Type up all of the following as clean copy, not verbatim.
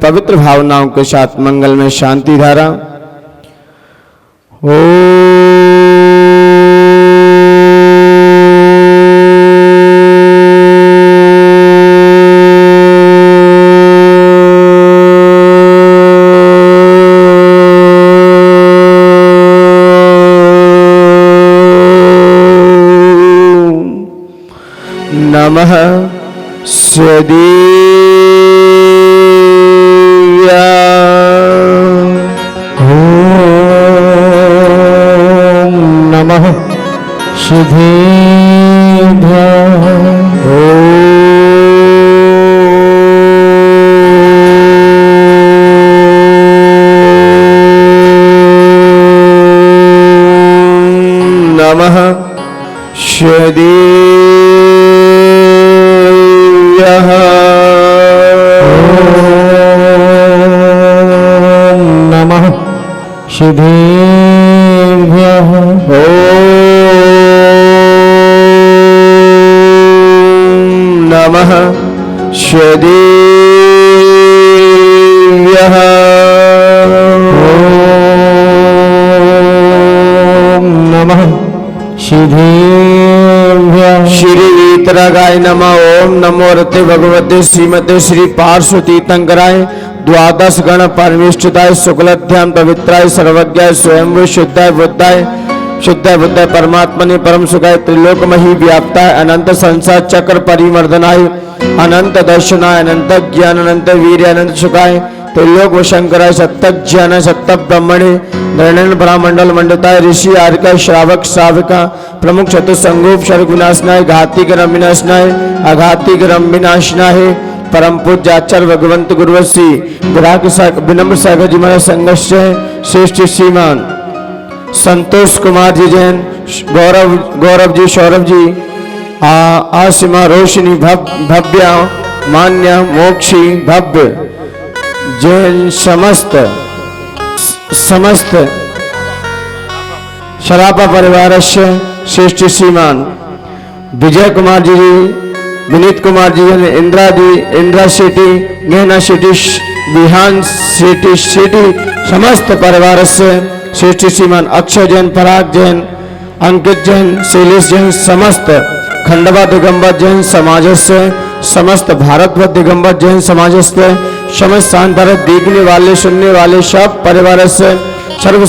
पवित्र भावनाओं के साथ मंगल में शांति धारा। नमः स्वदीया ओम नमः शुद्धेभ्यः नमः शुद्धेभ्यः नमः शुद्धेभ्यः नमः शुद्धेभ्यः नमः शुद्धेभ्यः। श्री वीतरागाय नमः। ओम नमो रते भगवते श्रीमते श्री पार्श्वती तंकराय द्वादश गण परमिष्ठताय शुक्लध्यान पवित्राय सर्वज्ञाय स्वयं शुद्धाय बुद्धाय परमात्मने परम सुखाय त्रिलोकमहि व्याप्ताय अनंत संसार चक्र परिमर्दनाय अनंत दर्शनाय अनंत ज्ञान अनंत वीर्य अनंत सुखाय त्रिलोक शंकराय सत्य ज्ञान सत्य ब्रह्मणे नरण ब्रह्मंडल मंडताय ऋषि आर्का श्रावक श्राविका प्रमुख चतुसंगोप शर्ग विनाशनाय घाती ग्रम विनाशनाय अघाती ग्रम विनाशनाय परम पूज्य आचार्य भगवंत गुरुवशी विनम्र सागर जी महाराज संघर्ष श्रेष्ठ श्रीमान संतोष कुमार जी जैन गौरव जी सौरभ जी आसिमा रोशनी भव्य मान्य मोक्षी भव्य जैन समस्त शरापा परिवार से श्रेष्ठ श्रीमान विजय कुमार जी विनीत कुमार जी इंदिरा शेट्टी गहना शेट्टी विहान शेट्टी समस्त परिवार से श्रेष्ठ श्रीमान अक्षय जैन पराग जैन अंकित जैन शैलेश जैन समस्त खंडवा दिगंबर जैन समाज से समस्त भारतवर्ष दिगंबर जैन समाज से समस्त शांतर देखने वाले सुनने वाले सब परिवार से सर्व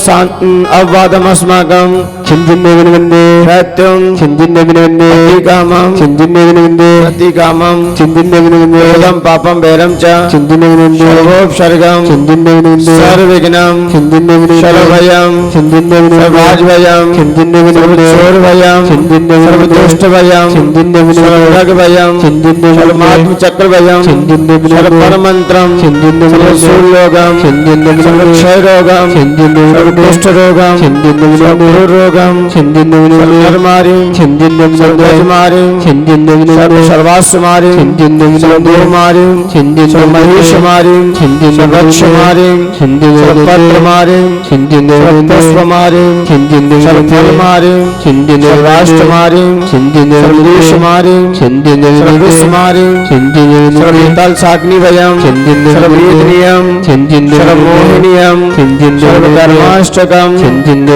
अववादम अस्माकं चिंजिन्ने विनवन्दे सत्यं चिंजिन्ने विनवन्दे प्रतिकामं चिंजिन्ने विनवन्दे प्रतिकामं चिंजिन्ने विनवन्दे वेदं पापं वैरं च चिंजिन्ने विनवन्दे सर्वोपसर्गं चिंजिन्ने विनवन्दे सर्वविघ्नं चिंजिन्ने विनवन्दे सर्वभयं चिंजिन्ने विनवन्दे सर्वराजभयं चिंजिन्ने विनवन्दे सर्वचोरभयं चिंजिन्ने विनवन्दे सर्वदुष्टभयं चिंजिन्ने विनवन्दे सर्वरागभयं चिंजिन्ने विनवन्दे सर्वमात्मचक्रभयं चिंजिन्ने विनवन्दे सर्वपरमन्त्रं चिंजिन्ने विनवन्दे सर्वशूलरोगं चिंजिन्ने विनवन्दे सर्वक्षयरोगं चिंजिन्ने विनवन्दे सर्वकुष्ठरोगं चिंजिन्ने विनवन्दे सर्वरोगं चिंजिन्ने विनवन्दे सर्वधर्मारिं चिंजिन्ने विनवन्दे सर्वजमारिं चिंजिन्ने विनवन्दे सर्वसर्वास्मारिं चिंजिन्ने विनवन्दे सर्वगोमारिं चिंजिन्ने सर्वमहिषमारिं चिंजिन्ने सर्वक्षमारिं चिंजिन्ने सर्वपत्रमारिं चिंजिन्ने सर्वपुष्पमारिं चिंजिन्ने सर्वफलमारिं चिंजिन्ने सर्वाष्टमारिं चिंजिन्ने सर्वदेशमारिं चिंजिन्ने सर्वविस्मारिं चिंजिन्ने सर्वविताल साग्निभयं चिंजिन्ने सर्ववेदनीयं चिंजिन्ने सर्वमोहनीयं चिंजिन्ने सर्वधर्माष्टकं चिंजिन्ने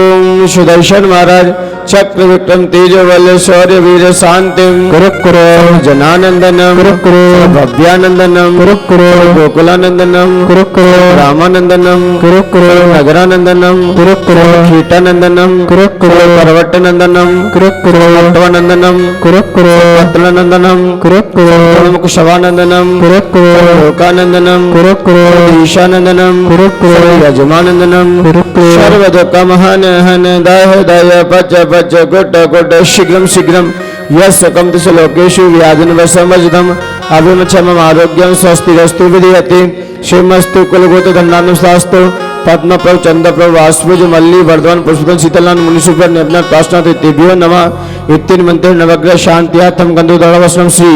ओम सुदर्शन महाराज चक्र विक्रम तेजो बल शौर्य वीर शांतिम कुरुकुरु जनानंदनम कुरुकुरु भव्यानंदनम कुरुकुरु गोकुलानंदनम कुरुकुरु रामानंदनम कुरुकुरु नगरानंदनम कुरुकुरु कीटानंदनम कुरुकुरु पर्वतनंदनम कुरुकुरु पट्टवनंदनम कुरुकुरु पत्रनंदनम कुरुकुरु शवानंदनम कुरुकुरु लोकानंदनम कुरुकुरु ईशानंदनम कुरुकुरु यजमानंदनम कुरुकुरु सर्व दुःख महन हन दह दय पच पच गुट गुट शीघ्रम शीघ्रम यस्कम दिश लोकेशु व्याधिन वसमजदम अभिमक्षमम आरोग्यम स्वस्तिरस्तु विधीयते श्रीमस्तु कुलभूत दंडानुशास्तु पद्मप्रभ चंद्रप्रभ वाष्पुज मल्ली वर्धमान पुष्पन शीतलान मुनिसुपर निपनाथ पार्श्वनाथ इत्येभ्यो नमः। इत्येन मंत्र नवग्रह शांत्यार्थम गंधोदरवस्त्रम श्री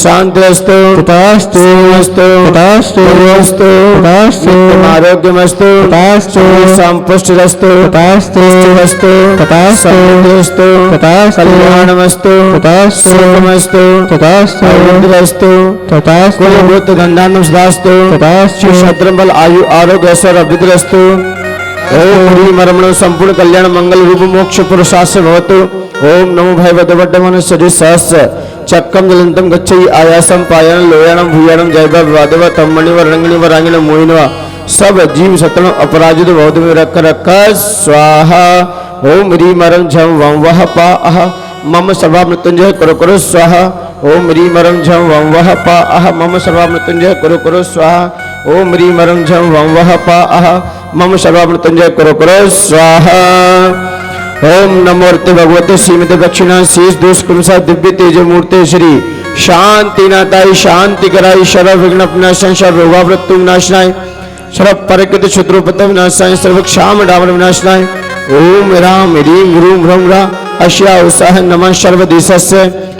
शांतिरस्तु तथास्तु अस्तु तथास्तु अस्तु तथास्तु आरोग्यमस्तु तथास्तु संपुष्टिरस्तु तथास्तु अस्तु तथास्तु समृद्धिरस्तु तथास्तु कल्याणमस्तु तथास्तु सुखमस्तु तथास्तु अभिवृद्धिरस्तु तथास्तु कुलभूत धन्धान्यं सदास्तु तथास्तु शत्रंबल आयु आरोग्य ऐश्वर्य अभिवृद्धिरस्तु ओम ह्रीं मरमण संपूर्ण कल्याण मंगल रूप मोक्ष पुरुषास्य भवतु। ओम नमो भगवते सरि सहस्र चक्रम जलंतम गच्छति आयासम पायन लोयानम भूयानम जयवा विवादेव तम मणिव रंगिणीव रांगिण मोहिनवा सब जीव सतन अपराजित भवतु में रख रख स्वाहा। ओम ह्रीं मरं झम वं वह पा अह मम सर्वा मृत्युंजय करो करो स्वाहा। ओम ह्रीं मरं झम वं वह पा अह मम सर्वा मृत्युंजय करो करो स्वाहा। ओम ह्रीं मरं झम वं वह पा अह मम सर्वा मृत्युंजय करो करो स्वाहा। ओम नमो अर्ते भगवते श्रीमते दक्षिणा शीष दोष कुमसा दिव्य तेज मूर्ते श्री शांति नाताई शांति कराई सर्व विघ्न विनाशाय सर्व रोगावृत्तु विनाशनाय सर्व परिकृत शत्रुपत विनाशाय सर्व क्षाम डामर विनाशनाय। ओम राम ह्रीं ह्रूं ह्रौं ह्रा अश्या उत्साह नमः सर्वदेशस्य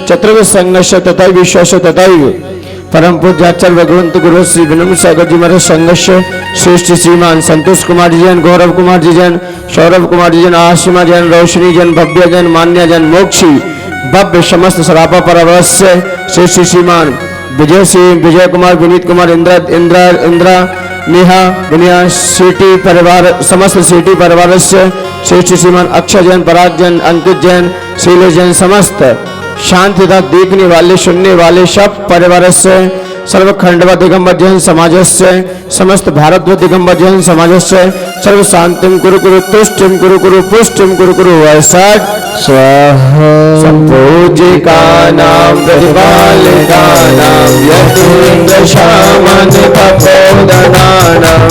चतुर्वेद संघस्य तथा विश्वस्य तथा परम पूज्य आचार्य भगवंत गुरु श्री विनम्र सागर जी महाराज संघर्ष श्रेष्ठ श्रीमान संतोष कुमार जी जैन, गौरव कुमार जी जैन, सौरभ कुमार जी जैन, आशिमा जैन, रोशनी जैन, भव्य जैन, मान्या जैन, मोक्षी भव्य समस्त सरापा परवश्य श्रेष्ठ श्रीमान विजय सिंह, विजय कुमार, विनीत कुमार, इंद्रा नेहा दुनिया सिटी परिवार समस्त सिटी परिवार से श्रेष्ठ श्रीमान अक्षय जैन, पराग जैन, अंकित जैन, शैलेश जैन समस्त शांति तथा देखने वाले सुनने वाले सब परिवार से सर्व खंडवा दिगंबर जैन समाज से समस्त भारत दिगंबर जैन समाज से सर्व शांतिम कुरु कुरु तुष्टिम कुरु कुरु पुष्टिम कुरु कुरु वैसा स्वाहा संपूजिका नाम प्रतिपालिका नाम यतीन्द्र शामन तपोदना नाम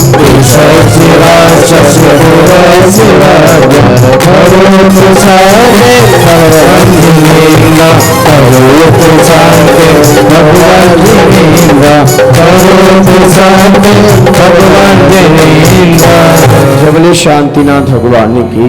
शिवा शिवा शिवा जबले शांतिनाथ भगवान की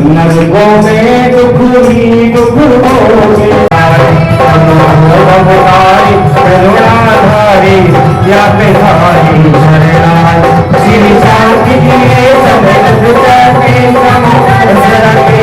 नरकों में दुख ही दुख होगे करुणाधारी या पिधारी शरणाई श्री शांति के समस्त के सम सरके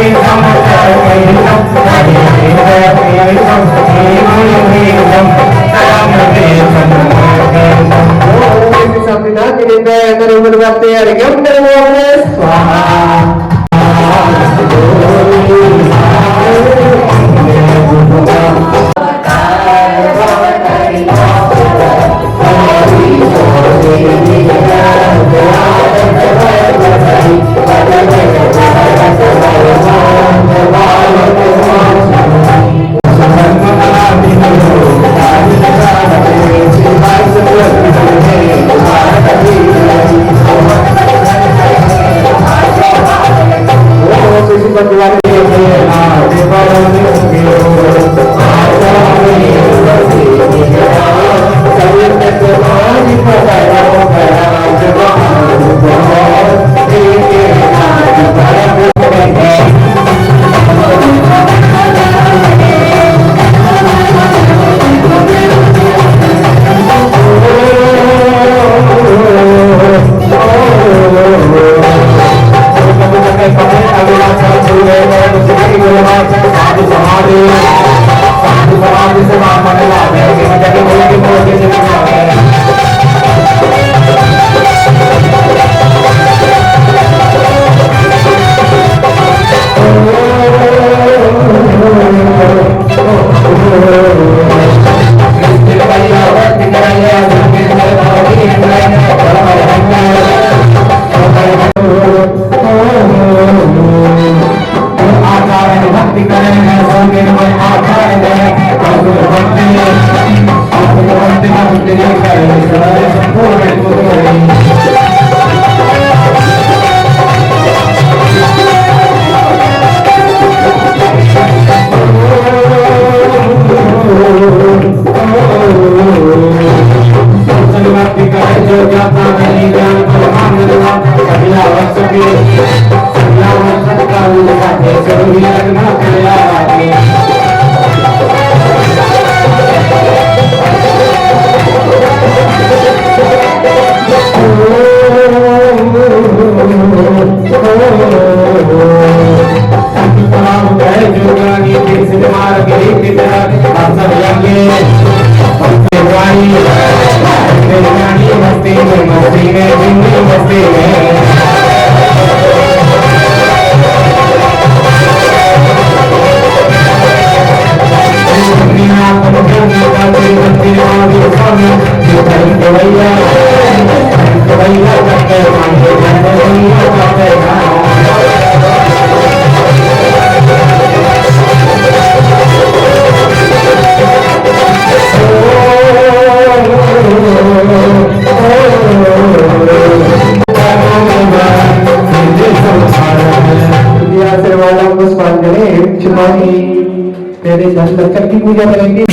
की पूजा करेंगे।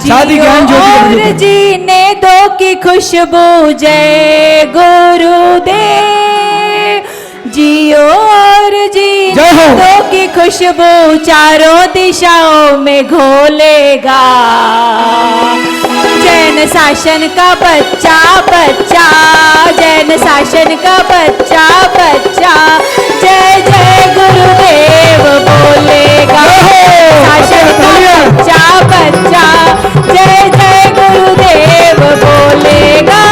शादी ज्ञान ज्योति और जीने दो की खुशबू जय गुरुदेव जियो और जीने दो की खुशबू चारों दिशाओं में घोलेगा जैन शासन का बच्चा बच्चा जैन शासन का बच्चा बच्चा जय जय गुरुदेव बोलेगा शासन का बच्चा बच्चा जय जय गुरुदेव बोलेगा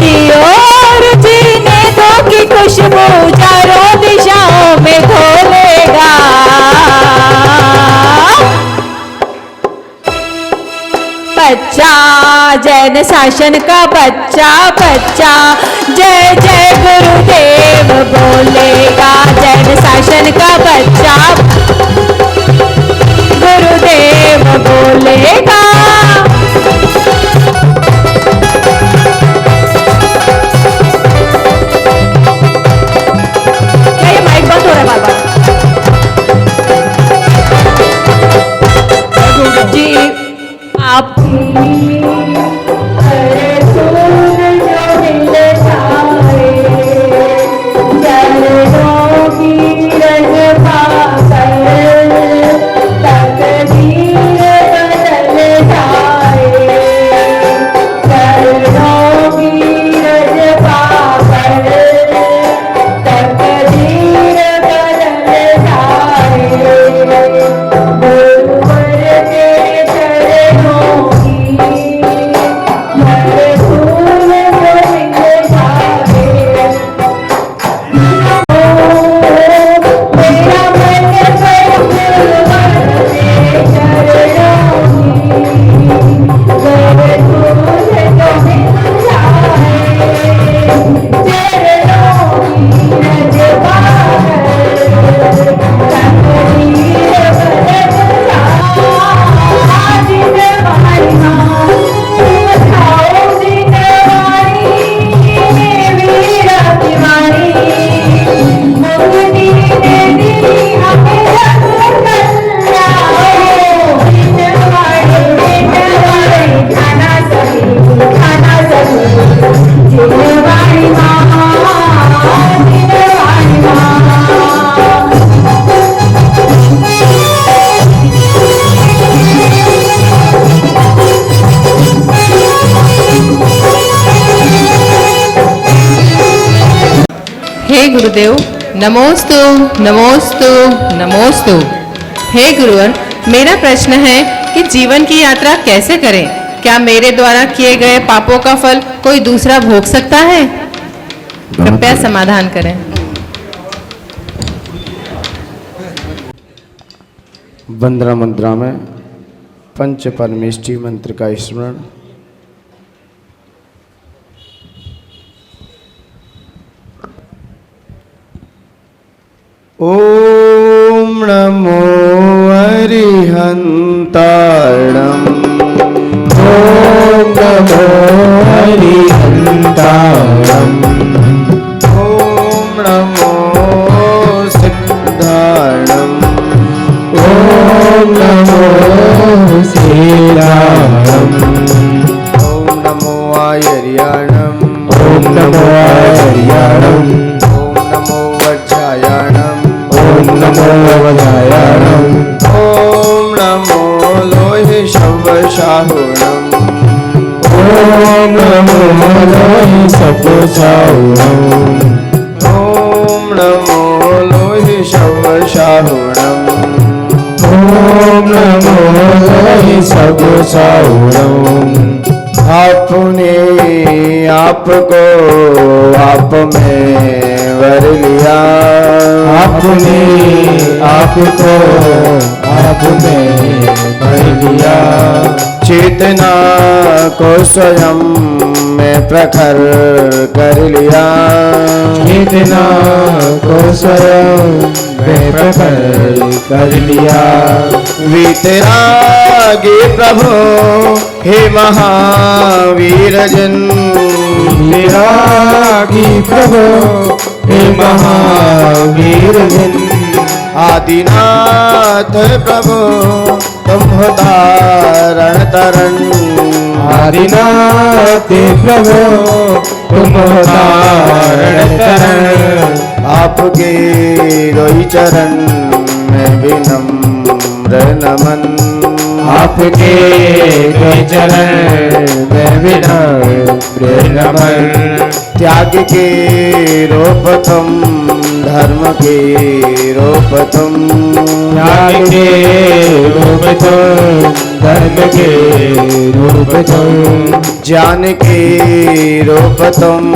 जियो और जीने दो की खुशबू चारों दिशाओं में घोलेगा बच्चा जैन शासन का बच्चा बच्चा जय जय गुरुदेव बोलेगा जैन शासन का बच्चा गुरुदेव बोलेगा ये माइक बंद हो रहा है बार बार जी आप हे गुरुदेव, नमोस्तु नमोस्तु नमोस्तु। हे गुरुवर, मेरा प्रश्न है कि जीवन की यात्रा कैसे करें? क्या मेरे द्वारा किए गए पापों का फल कोई दूसरा भोग सकता है? कृपया समाधान करें। वंदना मुद्रा में पंच परमेष्टि मंत्र का स्मरण। ओम नमो हरिहंताणम। ओम नमो हरिहंताणम। ओम नमो सिद्धाणम। ओम नमो श्रीराम। ओम नमो आयर्याणम। ओम नमो हरियाणम। ओम नमो वज्रायाणम। ओम नमो वज्रायाणम। ओम नमो लोहि शवशाहुणम। ओम नमो लोहि सपसाहुणम। ओम नमो लोहि शवशाहुणम। ओम नमो लोहि सपसाहुणम। आपने आपको आप में वर लिया। आपने आपको आप में भर लिया। चेतना को स्वयं में प्रखर कर लिया। चेतना को स्वयं में प्रखर कर लिया। वीतरागी प्रभु हे महावीर जन। विरागी प्रभु हे महावीर जन। आदिनाथ प्रभु तुम हो तारण तरण। आदिनाथ प्रभु तुम तारण तरण। आपके दोई चरण में विनम्र नमन। आपके चरण में विनम्र नमन। त्याग के रूप तुम धर्म के रूप तुम। त्याग के रूप तुम धर्म के रूप तुम। ज्ञान के रूप तुम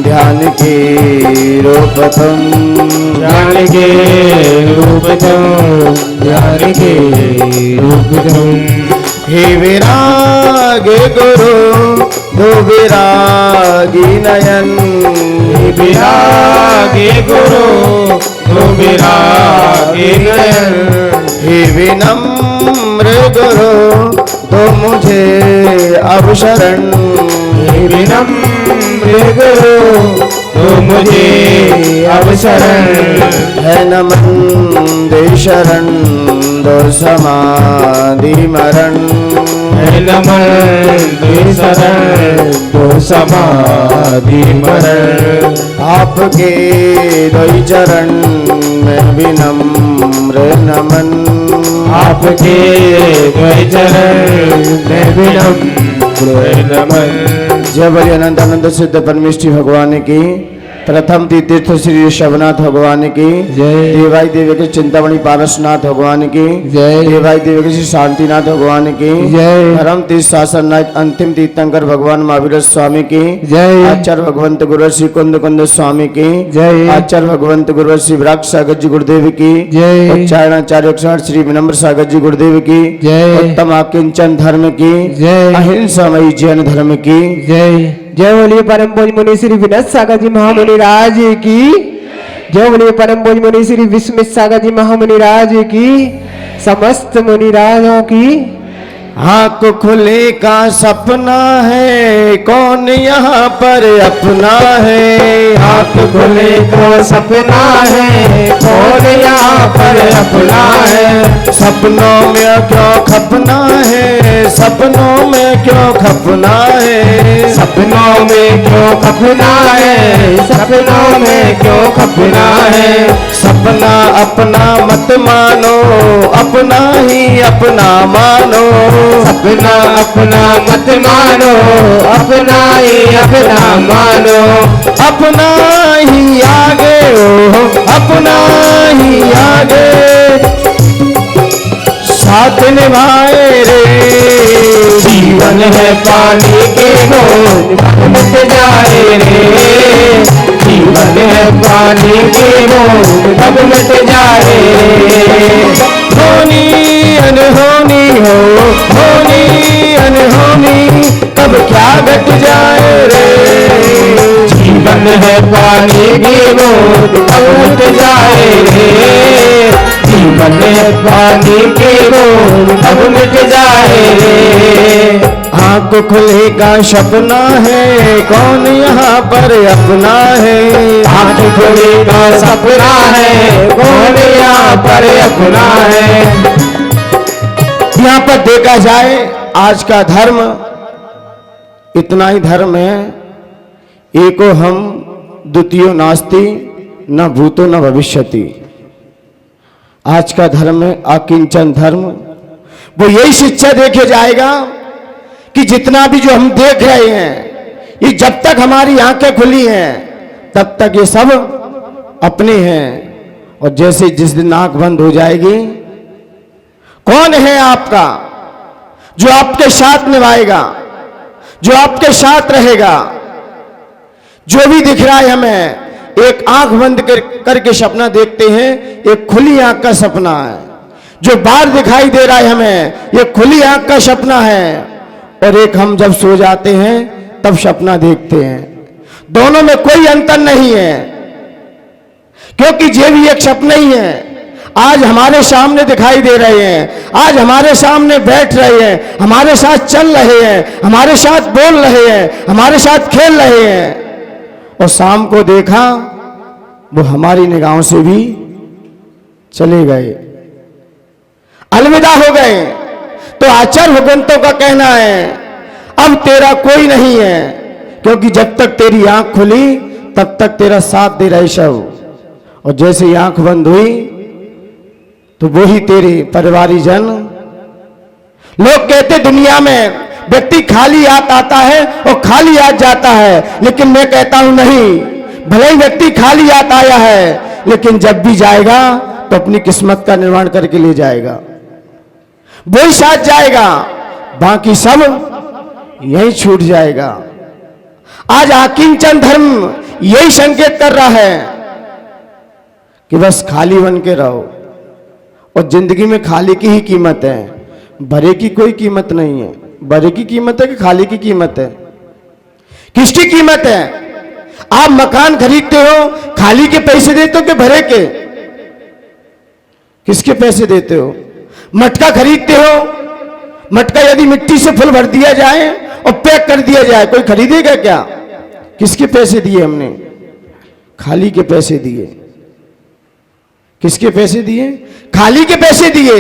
ध्यान के रूप तुम। ज्ञान के रूप तुम ध्यान के रूप तुम। हे विरागे गुरु दो विरागी नयन। हे विरागी गुरु दो विरागी नयन। हे विनम्र गुरु तो मुझे अब शरण। हे विनम्र गुरु तो मुझे अब शरण। है नमन दे शरण दो समाधि मरण। है नमन दे शरण दो समाधि मरण। आपके दोई चरण में विनम्र नमन। आपके द्वय चरण में विनम्र नमन। जय बोलिए अनंत अनंत सिद्ध परमेष्टि भगवान की। प्रथम तीर्थ श्री ऋषभनाथ भगवान की जय। देवाई देवी के चिंतामणि पारसनाथ भगवान की जय। देवाई देवी के श्री शांतिनाथ भगवान की जय। धर्म तीर्थ शासन नाथ अंतिम तीर्थंकर भगवान महावीर स्वामी की जय। आचार्य भगवंत गुरु श्री कुंद कुंद स्वामी की जय। आचार्य भगवंत गुरु श्री विराट सागर जी गुरुदेव की जय। उच्चारणाचार्य श्री विनम्र सागर जी गुरुदेव की जय। उत्तम किंचन धर्म की जय। अहिंसामयी जैन धर्म की जय। जय बोलिए परम पूज्य मुनि श्री विनत सागर जी महामुनि राज की। जय बोलिए परम पूज्य मुनि श्री विस्मित सागर जी महामुनि राज की। समस्त मुनि राजों की। आँख खुले का सपना है कौन यहाँ पर अपना है। आँख खुले को सपना है कौन यहाँ पर अपना है। सपनों में क्यों खपना है सपनों में क्यों खपना है। सपनों में क्यों खपना है सपनों में क्यों खपना है। सपना अपना मत मानो अपना ही अपना मानो। अपना अपना मत मानो अपना ही अपना मानो। अपना ही आगे निभाए रे। जीवन है पानी की बूंद कब मिट जाए रे। जीवन है पानी की बूंद कब मिट जाए रे। होनी अनहोनी हो, होनी अनहोनी कब क्या घट जाए रे। जीवन है पानी की बूंद कब मिट जाए रे। जीवन है पानी की बूंद कब मिट जाए रे। आँख खुले का सपना है, कौन यहाँ पर अपना है। आँख खुले का सपना है, कौन यहाँ पर अपना है। यहाँ पर देखा जाए आज का धर्म इतना ही धर्म है, एको हम द्वितीयो नास्ति न भूतो न भविष्यति। आज का धर्म है अकिंचन धर्म। वो यही शिक्षा देखे जाएगा कि जितना भी जो हम देख रहे हैं, ये जब तक हमारी आंखें खुली हैं तब तक ये सब अपने हैं, और जैसे जिस दिन आंख बंद हो जाएगी, कौन है आपका जो आपके साथ निभाएगा, जो आपके साथ रहेगा। जो भी दिख रहा है हमें, एक आंख बंद करके सपना देखते हैं, एक खुली आंख का सपना है। जो बाहर दिखाई दे रहा है हमें, ये खुली आंख का सपना है, और एक हम जब सो जाते हैं तब सपना देखते हैं। दोनों में कोई अंतर नहीं है, क्योंकि ये भी एक सपना ही है। आज हमारे सामने दिखाई दे रहे हैं, आज हमारे सामने बैठ रहे हैं, हमारे साथ चल रहे हैं, हमारे साथ बोल रहे हैं, हमारे साथ खेल रहे हैं, और शाम को देखा वो हमारी निगाहों से भी चले गए, अलविदा हो गए। तो आचार्य भगवंतों का कहना है अब तेरा कोई नहीं है, क्योंकि जब तक तेरी आंख खुली तब तक तेरा साथ दे रहे सब, और जैसे ही आंख बंद हुई तो वो ही तेरे परिवारी जन। लोग कहते दुनिया में व्यक्ति खाली हाथ आता है और खाली हाथ जाता है, लेकिन मैं कहता हूं नहीं, भले ही व्यक्ति खाली हाथ आया है, लेकिन जब भी जाएगा तो अपनी किस्मत का निर्माण करके ले जाएगा, वो ही साथ जाएगा, बाकी सब यही छूट जाएगा। आज अकिंचन धर्म यही संकेत कर रहा है कि बस खाली बन के रहो, और जिंदगी में खाली की ही कीमत है, भरे की कोई कीमत नहीं है। भरे की कीमत है कि खाली की कीमत है? किसकी कीमत है? आप मकान खरीदते हो, खाली के पैसे देते हो कि भरे के? किसके पैसे देते हो? मटका खरीदते हो, मटका यदि मिट्टी से फुल भर दिया जाए और पैक कर दिया जाए, कोई खरीदेगा क्या? किसके पैसे दिए हमने? खाली के पैसे दिए। किसके पैसे दिए? खाली के पैसे दिए।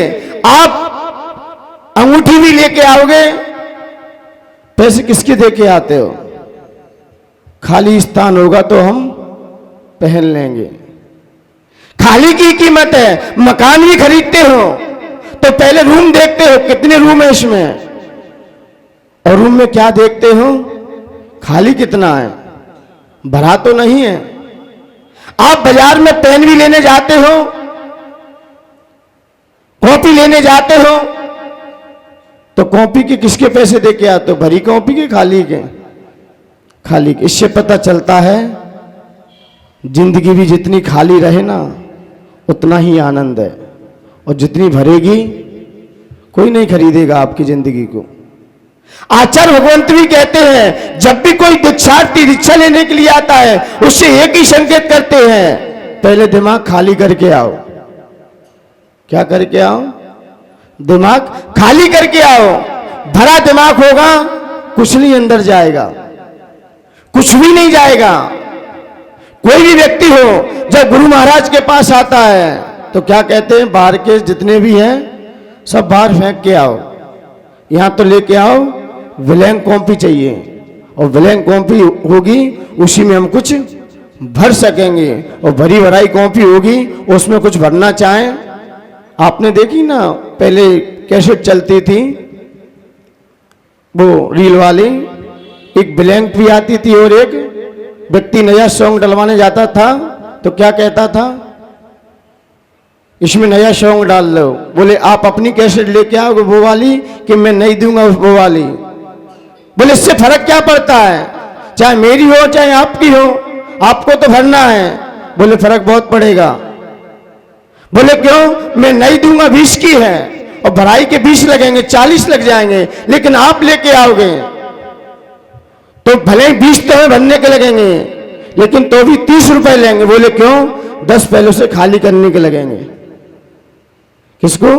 आप अंगूठी भी लेके आओगे, पैसे किसके देके आते हो? खाली स्थान होगा तो हम पहन लेंगे। खाली की कीमत है। मकान भी खरीदते हो तो पहले रूम देखते हो, कितने रूम है इसमें, और रूम में क्या देखते हो? खाली कितना है, भरा तो नहीं है। आप बाजार में पेन भी लेने जाते हो, कॉपी लेने जाते हो, तो कॉपी के किसके पैसे देके आते हो? भरी कॉपी के खाली के? खाली के। इससे पता चलता है जिंदगी भी जितनी खाली रहे ना उतना ही आनंद है, और जितनी भरेगी कोई नहीं खरीदेगा आपकी जिंदगी को। आचार्य भगवंत भी कहते हैं जब भी कोई दीक्षार्थी दीक्षा लेने के लिए आता है उससे एक ही संकेत करते हैं, पहले दिमाग खाली करके आओ। क्या करके आओ? दिमाग खाली करके आओ। भरा दिमाग होगा कुछ नहीं अंदर जाएगा, कुछ भी नहीं जाएगा। कोई भी व्यक्ति हो जब गुरु महाराज के पास आता है तो क्या कहते हैं? बाहर के जितने भी हैं सब बाहर फेंक के आओ, यहां तो लेके आओ ब्लैंक कॉपी चाहिए, और ब्लैंक कॉपी होगी उसी में हम कुछ भर सकेंगे, और भरी भराई कॉपी होगी उसमें कुछ भरना चाहें। आपने देखी ना पहले कैसेट चलती थी वो रील वाली, एक ब्लैंक भी आती थी और एक व्यक्ति नया सॉन्ग डलवाने जाता था तो क्या कहता था? इसमें नया सॉन्ग डाल लो। बोले आप अपनी कैसेट लेके आओगे वो वाली कि मैं नहीं दूंगा वो वाली। बोले इससे फर्क क्या पड़ता है, चाहे मेरी हो चाहे आपकी हो, आपको तो भरना है। बोले फर्क बहुत पड़ेगा। बोले क्यों, मैं नहीं दूंगा 20 की है और भराई के 20 लगेंगे, 40 लग जाएंगे, लेकिन आप लेके आओगे तो भले ही 20 तो हमें भरने के लगेंगे लेकिन तो भी 30 रुपए लेंगे। बोले क्यों, 10 पहले से खाली करने के लगेंगे। किसको,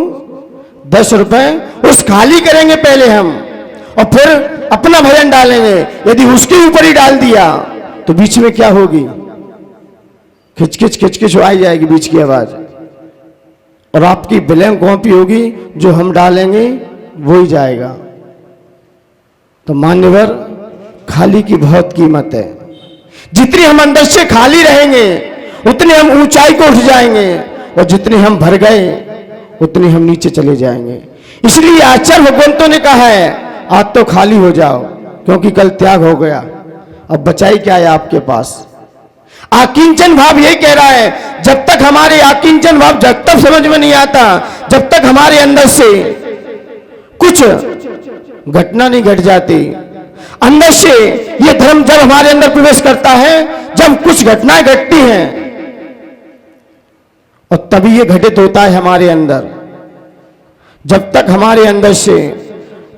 10 रुपए उस खाली करेंगे पहले हम और फिर अपना भजन डालेंगे। यदि उसके ऊपर ही डाल दिया तो बीच में क्या होगी, खिचखिच खिचखिच आई जाएगी बीच की आवाज, और आपकी ब्लैंक कॉपी होगी, जो हम डालेंगे वो ही जाएगा। तो मान्यवर, खाली की बहुत कीमत है। जितनी हम अंदर से खाली रहेंगे उतने हम ऊंचाई को उठ जाएंगे, और जितने हम भर गए उतने हम नीचे चले जाएंगे। इसलिए आचार्य भगवंतों ने कहा है आज तो खाली हो जाओ, क्योंकि कल त्याग हो गया, अब बचाई क्या है आपके पास। आकिंचन भाव ये कह रहा है, जब तक हमारे आकिंचन भाव जब तक समझ में नहीं आता, जब तक हमारे अंदर से कुछ घटना नहीं घट जाती, अंदर से ये धर्म जब हमारे अंदर प्रवेश करता है, जब कुछ घटनाएं घटती हैं और तभी ये घटित होता है हमारे अंदर। जब तक हमारे अंदर से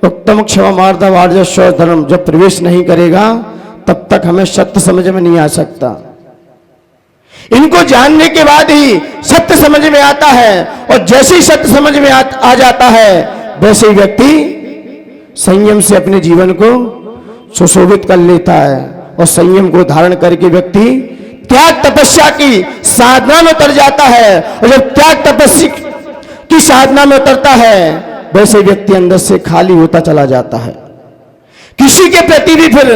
उत्तम क्षमा मार्दव वार्जस्व धर्म जब प्रवेश नहीं करेगा, तब तक हमें सत्य समझ में नहीं आ सकता। इनको जानने के बाद ही सत्य समझ में आता है, और जैसे ही सत्य समझ में आ जाता है, वैसे ही व्यक्ति संयम से अपने जीवन को सुशोभित कर लेता है, और संयम को धारण करके व्यक्ति त्याग तपस्या की साधना में उतर जाता है। और जब त्याग तपस्या की साधना में उतरता है, वैसे व्यक्ति अंदर से खाली होता चला जाता है। किसी के प्रति भी फिर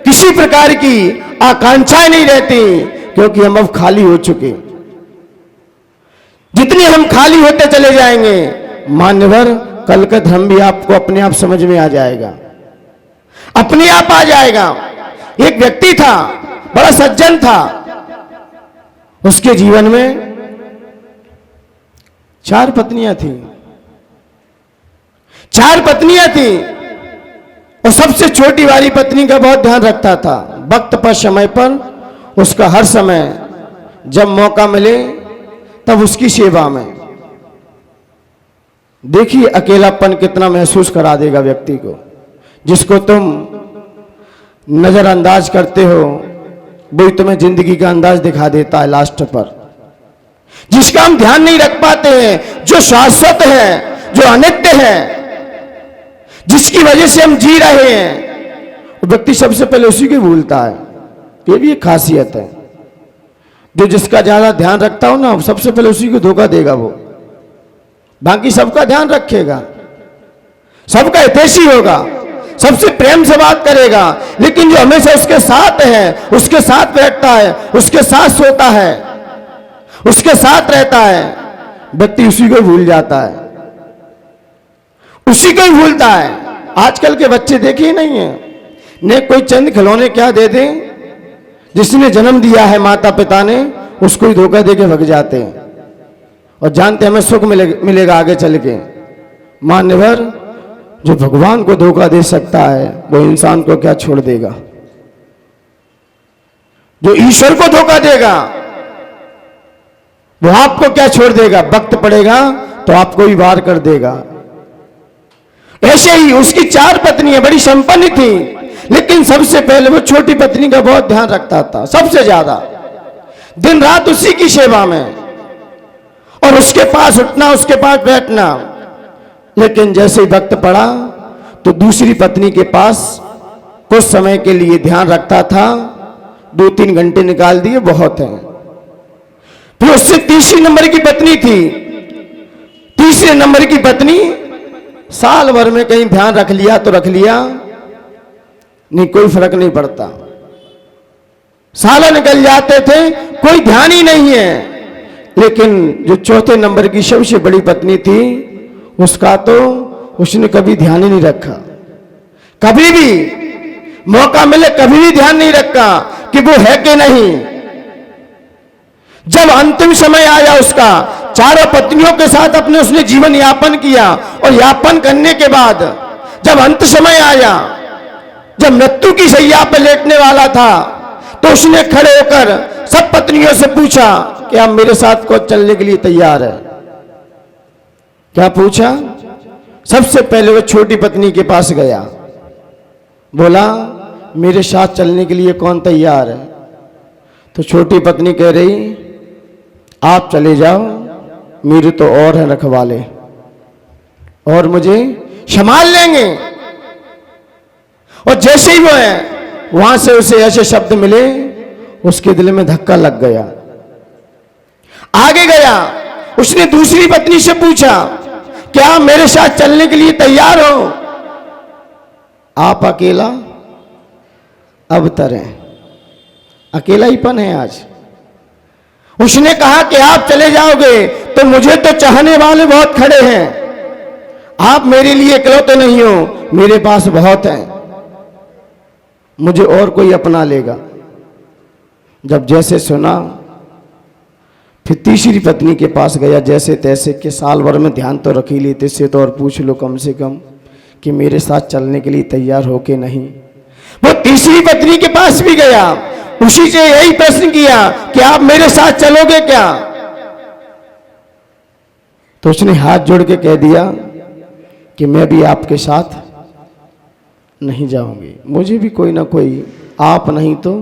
किसी प्रकार की आकांक्षाएं नहीं रहती, क्योंकि हम अब खाली हो चुके। जितने हम खाली होते चले जाएंगे, मान्यवर, कल का धर्म भी आपको अपने आप समझ में आ जाएगा, अपने आप आ जाएगा। एक व्यक्ति था, बड़ा सज्जन था, उसके जीवन में 4 पत्नियां थी, 4 पत्नियां थी, और सबसे छोटी वाली पत्नी का बहुत ध्यान रखता था। वक्त पर, समय पर, उसका हर समय जब मौका मिले तब उसकी सेवा में। देखिए अकेलापन कितना महसूस करा देगा व्यक्ति को। जिसको तुम नजरअंदाज करते हो वही तुम्हें जिंदगी का अंदाज दिखा देता है लास्ट पर। जिसका हम ध्यान नहीं रख पाते हैं, जो शाश्वत है, जो अनित्य है, जिसकी वजह से हम जी रहे हैं, वो व्यक्ति सबसे पहले उसी को भूलता है। ये भी एक खासियत है। जो जिसका ज्यादा ध्यान रखता हो ना, सबसे पहले उसी को धोखा देगा वो। बाकी सबका ध्यान रखेगा, सबका हितैषी होगा, सबसे प्रेम से बात करेगा, लेकिन जो हमेशा उसके साथ है, उसके साथ बैठता है, उसके साथ सोता है, उसके साथ रहता है, व्यक्ति उसी को भूल जाता है, उसी को ही भूलता है। आजकल के बच्चे देखे नहीं है, ने कोई चंद खिलौने क्या दे दें, जिसने जन्म दिया है माता पिता ने, उसको ही धोखा दे के भग जाते हैं और जानते हमें सुख मिलेगा आगे चल के। मान्यवर, जो भगवान को धोखा दे सकता है वो इंसान को क्या छोड़ देगा। जो ईश्वर को धोखा देगा वो आपको क्या छोड़ देगा। वक्त पड़ेगा तो आपको ही वार कर देगा। ऐसे ही उसकी 4 पत्नियां बड़ी संपन्न थी, लेकिन सबसे पहले वो छोटी पत्नी का बहुत ध्यान रखता था, सबसे ज्यादा दिन रात उसी की सेवा में, और उसके पास उठना, उसके पास बैठना। लेकिन जैसे ही वक्त पड़ा तो दूसरी पत्नी के पास कुछ समय के लिए ध्यान रखता था, 2-3 घंटे निकाल दिए बहुत है। फिर उससे तीसरी नंबर की पत्नी थी, तीसरे नंबर की पत्नी साल भर में कहीं ध्यान रख लिया तो रख लिया, नहीं कोई फर्क नहीं पड़ता। साल निकल जाते थे, कोई ध्यान ही नहीं है। लेकिन जो चौथे नंबर की सबसे बड़ी पत्नी थी, उसका तो उसने कभी ध्यान ही नहीं रखा। कभी भी मौका मिले कभी भी ध्यान नहीं रखा कि वो है कि नहीं। जब अंतिम समय आया उसका, चारों पत्नियों के साथ अपने उसने जीवन यापन किया, और यापन करने के बाद जब अंत समय आया, जब मृत्यु की शैया पर लेटने वाला था, तो उसने खड़े होकर सब पत्नियों से पूछा कि आप मेरे साथ को चलने के लिए तैयार है? क्या पूछा? सबसे पहले वो छोटी पत्नी के पास गया, बोला मेरे साथ चलने के लिए कौन तैयार है? तो छोटी पत्नी कह रही आप चले जाओ, मेरे तो और हैं रखवाले और मुझे संभाल लेंगे। और जैसे ही वो है वहां से उसे ऐसे शब्द मिले, उसके दिल में धक्का लग गया। आगे गया, उसने दूसरी पत्नी से पूछा क्या मेरे साथ चलने के लिए तैयार हो? आप अकेला अब तरें, अकेला ही पन है आज। उसने कहा कि आप चले जाओगे तो मुझे तो चाहने वाले बहुत खड़े हैं, आप मेरे लिए इकलौते नहीं हो, मेरे पास बहुत हैं, मुझे और कोई अपना लेगा। जब जैसे सुना, फिर तीसरी पत्नी के पास गया, जैसे तैसे कि साल भर में ध्यान तो रख ही लेते से तो और पूछ लो कम से कम कि मेरे साथ चलने के लिए तैयार हो के नहीं। वो तीसरी पत्नी के पास भी गया, उसी से यही प्रश्न किया कि आप मेरे साथ चलोगे क्या? तो उसने हाथ जोड़ के कह दिया कि मैं भी आपके साथ नहीं जाऊंगी, मुझे भी कोई ना कोई आप नहीं तो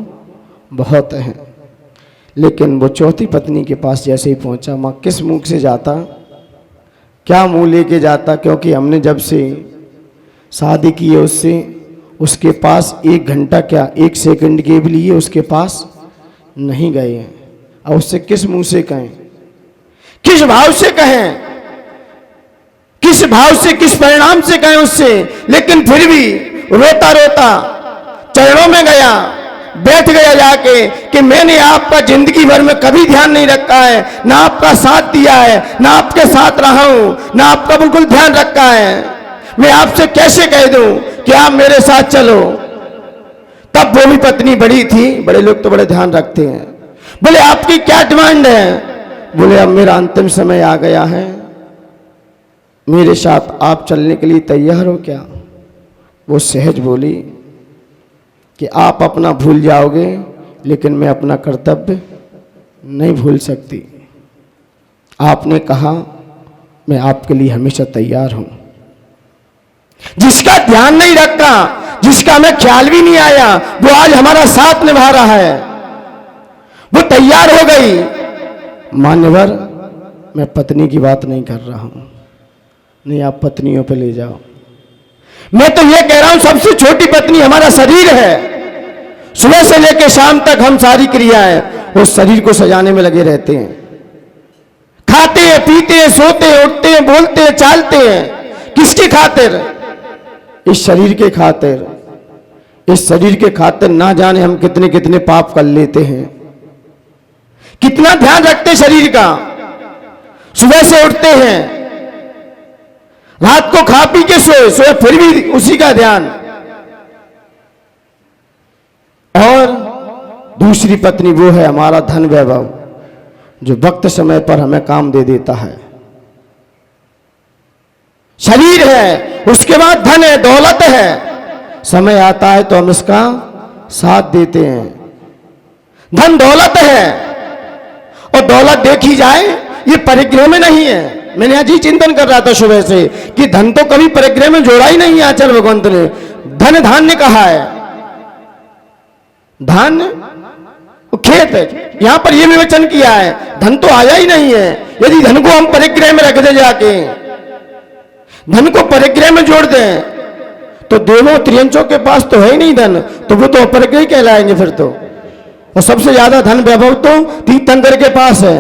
बहुत हैं। लेकिन वो चौथी पत्नी के पास जैसे ही पहुंचा, मां किस मुंह से जाता, क्या मुंह लेके जाता, क्योंकि हमने जब से शादी की है उससे, उसके पास 1 घंटा क्या 1 सेकंड के भी लिए उसके पास नहीं गए हैं। अब उससे किस मुंह से कहें, किस भाव से कहें, किस भाव से, किस परिणाम से कहें उससे? लेकिन फिर भी रोता रोता चरणों में गया, बैठ गया जाके कि मैंने आपका जिंदगी भर में कभी ध्यान नहीं रखा है, ना आपका साथ दिया है, ना आपके साथ रहा हूं, ना आपका बिल्कुल ध्यान रखा है, मैं आपसे कैसे कह दूं कि आप मेरे साथ चलो? तब वो भी पत्नी बड़ी थी, बड़े लोग तो बड़े ध्यान रखते हैं, बोले आपकी क्या डिमांड है? बोले अब मेरा अंतिम समय आ गया है, मेरे साथ आप चलने के लिए तैयार हो क्या? वो सहज बोली कि आप अपना भूल जाओगे, लेकिन मैं अपना कर्तव्य नहीं भूल सकती। आपने कहा मैं आपके लिए हमेशा तैयार हूं। जिसका ध्यान नहीं रखा, जिसका हमें ख्याल भी नहीं आया, वो आज हमारा साथ निभा रहा है, वो तैयार हो गई। मान्यवर, मैं पत्नी की बात नहीं कर रहा हूं, नहीं आप पत्नियों पे ले जाओ। मैं तो ये कह रहा हूं सबसे छोटी पत्नी हमारा शरीर है। सुबह से लेकर शाम तक हम सारी क्रियाएं उस शरीर को सजाने में लगे रहते हैं, खाते हैं, पीते हैं, सोते हैं, उठते हैं, बोलते हैं, चालते हैं। किसकी खातिर? इस शरीर के खातिर। इस शरीर के खातिर ना जाने हम कितने कितने पाप कर लेते हैं, कितना ध्यान रखते शरीर का। सुबह से उठते हैं, रात को खा पी के सोए फिर भी उसी का ध्यान। और दूसरी पत्नी वो है हमारा धन वैभव, जो वक्त समय पर हमें काम दे देता है। शरीर है, उसके बाद धन है, दौलत है, समय आता है तो हम इसका साथ देते हैं। धन दौलत है, और दौलत देखी जाए ये परिग्रह में नहीं है। मैंने आज ही चिंतन कर रहा था सुबह से कि धन तो कभी परिग्रह में जोड़ा ही नहीं है आचार्य भगवंत ने। धन धान्य कहा है, धन खेत है, यहां पर यह विवेचन किया है, धन तो आया ही नहीं है। यदि धन को हम परिग्रह में रख दे, जाके धन को परिग्रह में जोड़ दें, तो देवों त्रियंचों के पास तो है ही नहीं धन, तो वो तो अपरिग्रह कहलाएंगे फिर तो। और सबसे ज्यादा धन वैभव तो तीर्थंकर के पास है,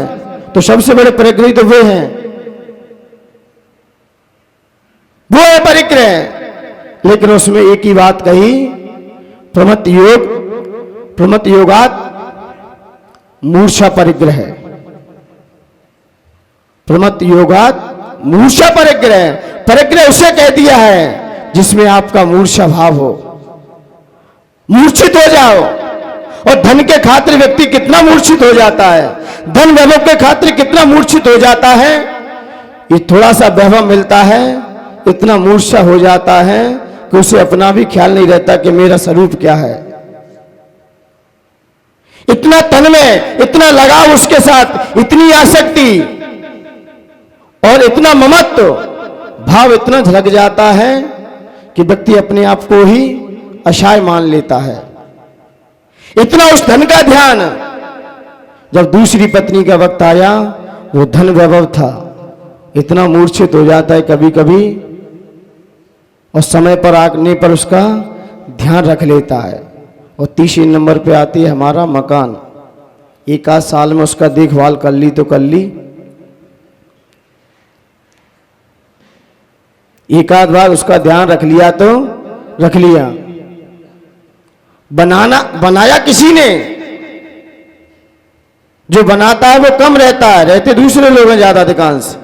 तो सबसे बड़े परिग्रही तो वे हैं, वो है परिग्रह। लेकिन उसमें एक ही बात कही, प्रमत्त योगात मूर्छा परिग्रह है। प्रमत्त योगात मूर्छा परिग्रह। परिग्रह उसे कह दिया है जिसमें आपका मूर्छा भाव हो, मूर्छित हो जाओ। और धन के खातिर व्यक्ति कितना मूर्छित हो जाता है, धन वैभव के खातिर कितना मूर्छित हो जाता है। ये थोड़ा सा वैभव मिलता है, इतना मूर्छा हो जाता है कि उसे अपना भी ख्याल नहीं रहता कि मेरा स्वरूप क्या है। इतना तन में इतना लगाव उसके साथ, इतनी आसक्ति और इतना ममत्व भाव इतना झलक जाता है कि व्यक्ति अपने आप को ही असहाय मान लेता है। इतना उस धन का ध्यान, जब दूसरी पत्नी का वक्त आया, वो धन वैभव था, इतना मूर्छित हो जाता है कभी कभी, और समय पर आने पर उसका ध्यान रख लेता है। और तीसरे नंबर पे आती है हमारा मकान। एक आध साल में उसका देखभाल कर ली तो कर ली, एक आध बार उसका ध्यान रख लिया तो रख लिया। बनाया किसी ने, जो बनाता है वो कम रहता है, रहते दूसरे लोग हैं ज्यादा अधिकांश।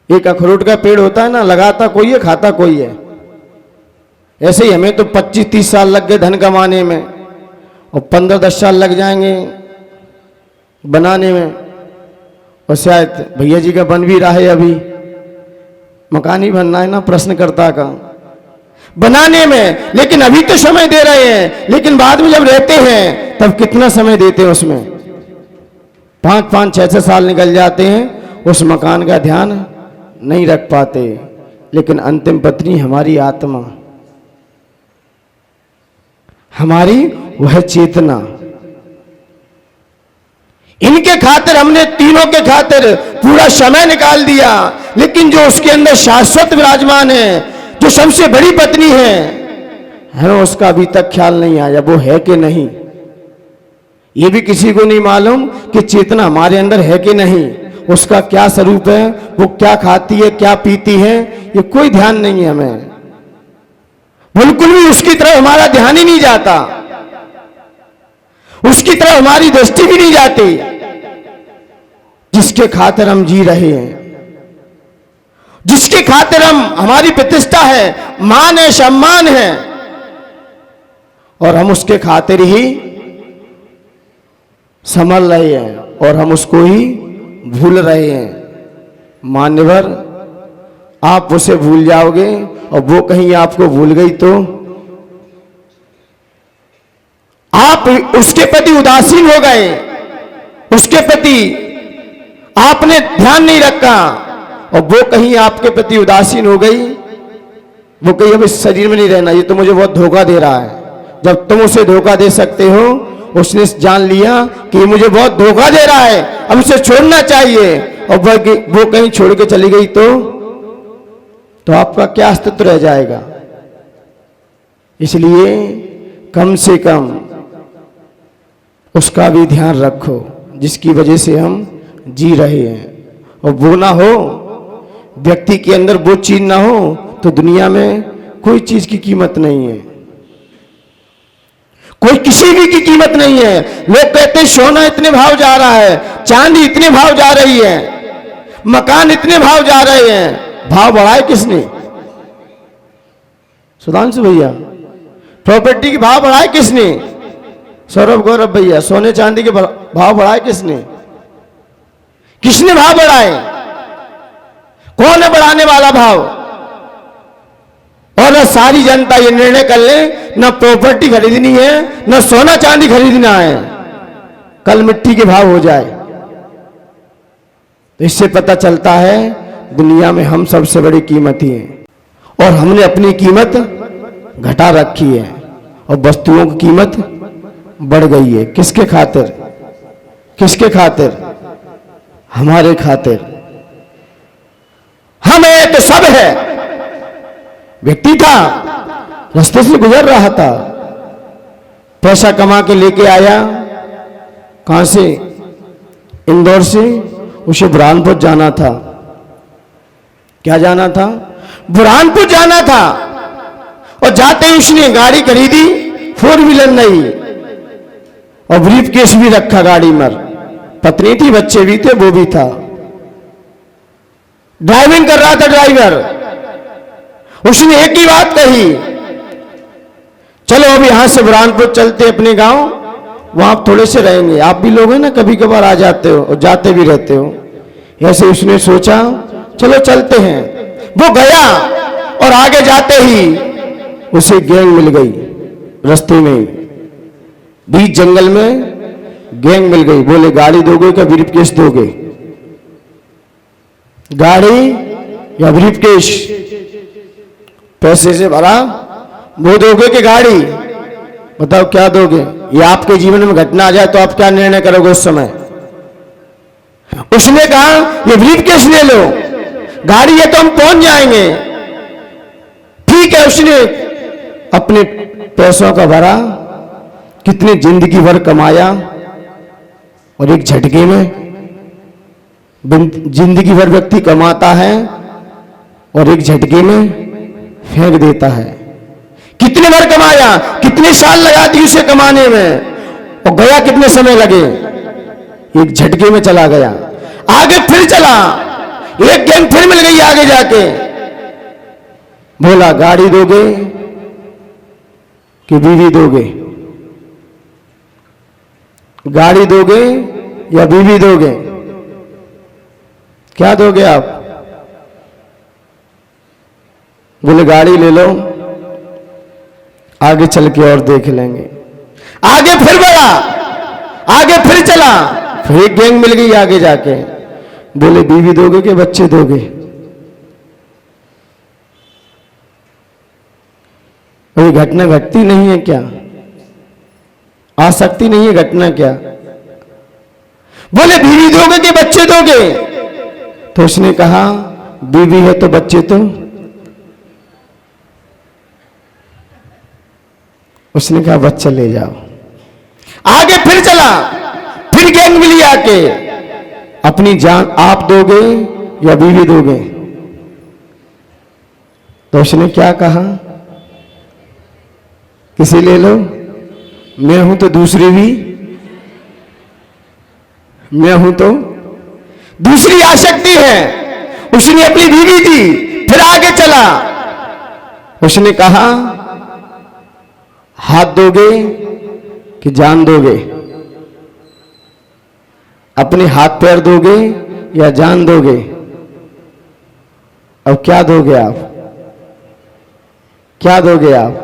एक अखरोट का पेड़ होता है ना, लगाता कोई है, खाता कोई है। ऐसे ही हमें तो 25-30 साल लग गए धन कमाने में, और 15-10 साल लग जाएंगे बनाने में, और शायद भैया जी का बन भी रहा है, अभी मकान ही बनना है ना प्रश्नकर्ता का, बनाने में। लेकिन अभी तो समय दे रहे हैं, लेकिन बाद में जब रहते हैं तब कितना समय देते हैं उसमें, 5-5, 6-6 साल निकल जाते हैं, उस मकान का ध्यान नहीं रख पाते। लेकिन अंतिम पत्नी हमारी आत्मा, हमारी वह चेतना, इनके खातिर हमने तीनों के खातिर पूरा समय निकाल दिया। लेकिन जो उसके अंदर शाश्वत विराजमान है, जो सबसे बड़ी पत्नी है, हमें उसका अभी तक ख्याल नहीं आया, वो है कि नहीं। ये भी किसी को नहीं मालूम कि चेतना हमारे अंदर है कि नहीं, उसका क्या स्वरूप है, वो क्या खाती है, क्या पीती है, ये कोई ध्यान नहीं है हमें। बिल्कुल भी उसकी तरफ हमारा ध्यान ही नहीं जाता, उसकी तरफ हमारी दृष्टि भी नहीं जाती। जिसके खातिर हम जी रहे हैं, जिसके खातिर हमारी प्रतिष्ठा है, मान है, सम्मान है, और हम उसके खातिर ही संभल रहे हैं, और हम उसको ही भूल रहे हैं। मान्यवर, आप उसे भूल जाओगे और वो कहीं आपको भूल गई तो आप उसके प्रति उदासीन हो गए, उसके प्रति आपने ध्यान नहीं रखा, और वो कहीं आपके प्रति उदासीन हो गई, वो कहीं अब इस शरीर में नहीं रहना, ये तो मुझे बहुत धोखा दे रहा है। जब तुम उसे धोखा दे सकते हो, उसने जान लिया कि ये मुझे बहुत धोखा दे रहा है, अब उसे छोड़ना चाहिए, और वो कहीं छोड़ के चली गई तो आपका क्या अस्तित्व रह जाएगा। इसलिए कम से कम उसका भी ध्यान रखो, जिसकी वजह से हम जी रहे हैं। और वो ना हो, व्यक्ति के अंदर वो चीज ना हो, तो दुनिया में कोई चीज की कीमत नहीं है, कोई किसी भी की कीमत नहीं है। लोग कहते हैं सोना इतने भाव जा रहा है, चांदी इतने भाव जा रही है, मकान इतने भाव जा रहे हैं। भाव बढ़ाए किसने? सुधांशु भैया, प्रॉपर्टी के भाव बढ़ाए किसने? सौरभ गौरव भैया, सोने चांदी के भाव बढ़ाए किसने? किसने भाव बढ़ाए? कौन है बढ़ाने वाला भाव? और न सारी जनता ये निर्णय कर ले, न प्रॉपर्टी खरीदनी है, न सोना चांदी खरीदना है, कल मिट्टी के भाव हो जाए। तो इससे पता चलता है दुनिया में हम सबसे बड़ी कीमती हैं, और हमने अपनी कीमत घटा रखी है, और वस्तुओं की कीमत बढ़ गई है। किसके खातिर? किसके खातिर? हमारे खातिर। हम है तो सब है। व्यक्ति था, रास्ते से गुजर रहा था, पैसा कमा के लेके आया, कहां से? इंदौर से। उसे बुरहानपुर जाना था। क्या जाना था? बुरहानपुर जाना था। और जाते ही उसने गाड़ी खरीदी, 4 व्हीलर नहीं, और ब्रीफ केस भी रखा गाड़ी में। पत्नी थी, बच्चे भी थे, वो भी था। ड्राइविंग कर रहा था ड्राइवर। उसने एक ही बात कही, चलो अब यहां से बुरहानपुर चलते अपने गांव, वहां आप थोड़े से रहेंगे। आप भी लोग हैं ना, कभी कभार आ जाते हो और जाते भी रहते हो। ऐसे उसने सोचा चलो चलते हैं। वो गया और आगे जाते ही उसे गैंग मिल गई। रास्ते में बीच जंगल में गैंग मिल गई। बोले गाड़ी दोगे क्या ब्रीफकेस दोगे? गाड़ी या ब्रीफकेस? पैसे से भरा वो दोगे कि गाड़ी? बताओ क्या दोगे? ये आपके जीवन में घटना आ जाए तो आप क्या निर्णय करोगे उस समय? उसने कहा ये ब्रीफकेस ले लो, गाड़ी है तो हम पहुंच जाएंगे। ठीक है, उसने अपने पैसों का भरा, कितने जिंदगी भर कमाया और एक झटके में जिंदगी भर व्यक्ति कमाता है और एक झटके में फेंक देता है। कितने बार कमाया, कितने साल लगा दी उसे कमाने में और गया कितने समय लगे? एक झटके में चला गया। आगे फिर चला, एक गैंग फिर मिल गई आगे जाके। बोला गाड़ी दोगे कि बीवी दोगे? गाड़ी दोगे या बीवी दोगे? क्या दोगे आप? बोले गाड़ी ले लो, आगे चल के और देख लेंगे। आगे फिर बढ़ा, आगे फिर चला, फिर एक गैंग मिल गई आगे जाके। बोले बीवी दोगे कि बच्चे दोगे? कोई घटना घटती नहीं है क्या? आ सकती नहीं है घटना क्या? बोले बीवी दोगे कि बच्चे दोगे? तो उसने कहा बीवी है तो बच्चे तो। उसने कहा बच्चा ले जाओ। आगे फिर चला, फिर गैंग मिली आके। अपनी जान आप दोगे या बीवी दोगे? तो उसने क्या कहा? किसी ले लो, मैं हूं तो दूसरी भी, मैं हूं तो दूसरी आ सकती है। उसने अपनी बीवी दी, फिर आगे चला। उसने कहा हाथ दोगे कि जान दोगे? अपने हाथ पैर दोगे या जान दोगे? अब क्या दोगे आप? क्या दोगे आप?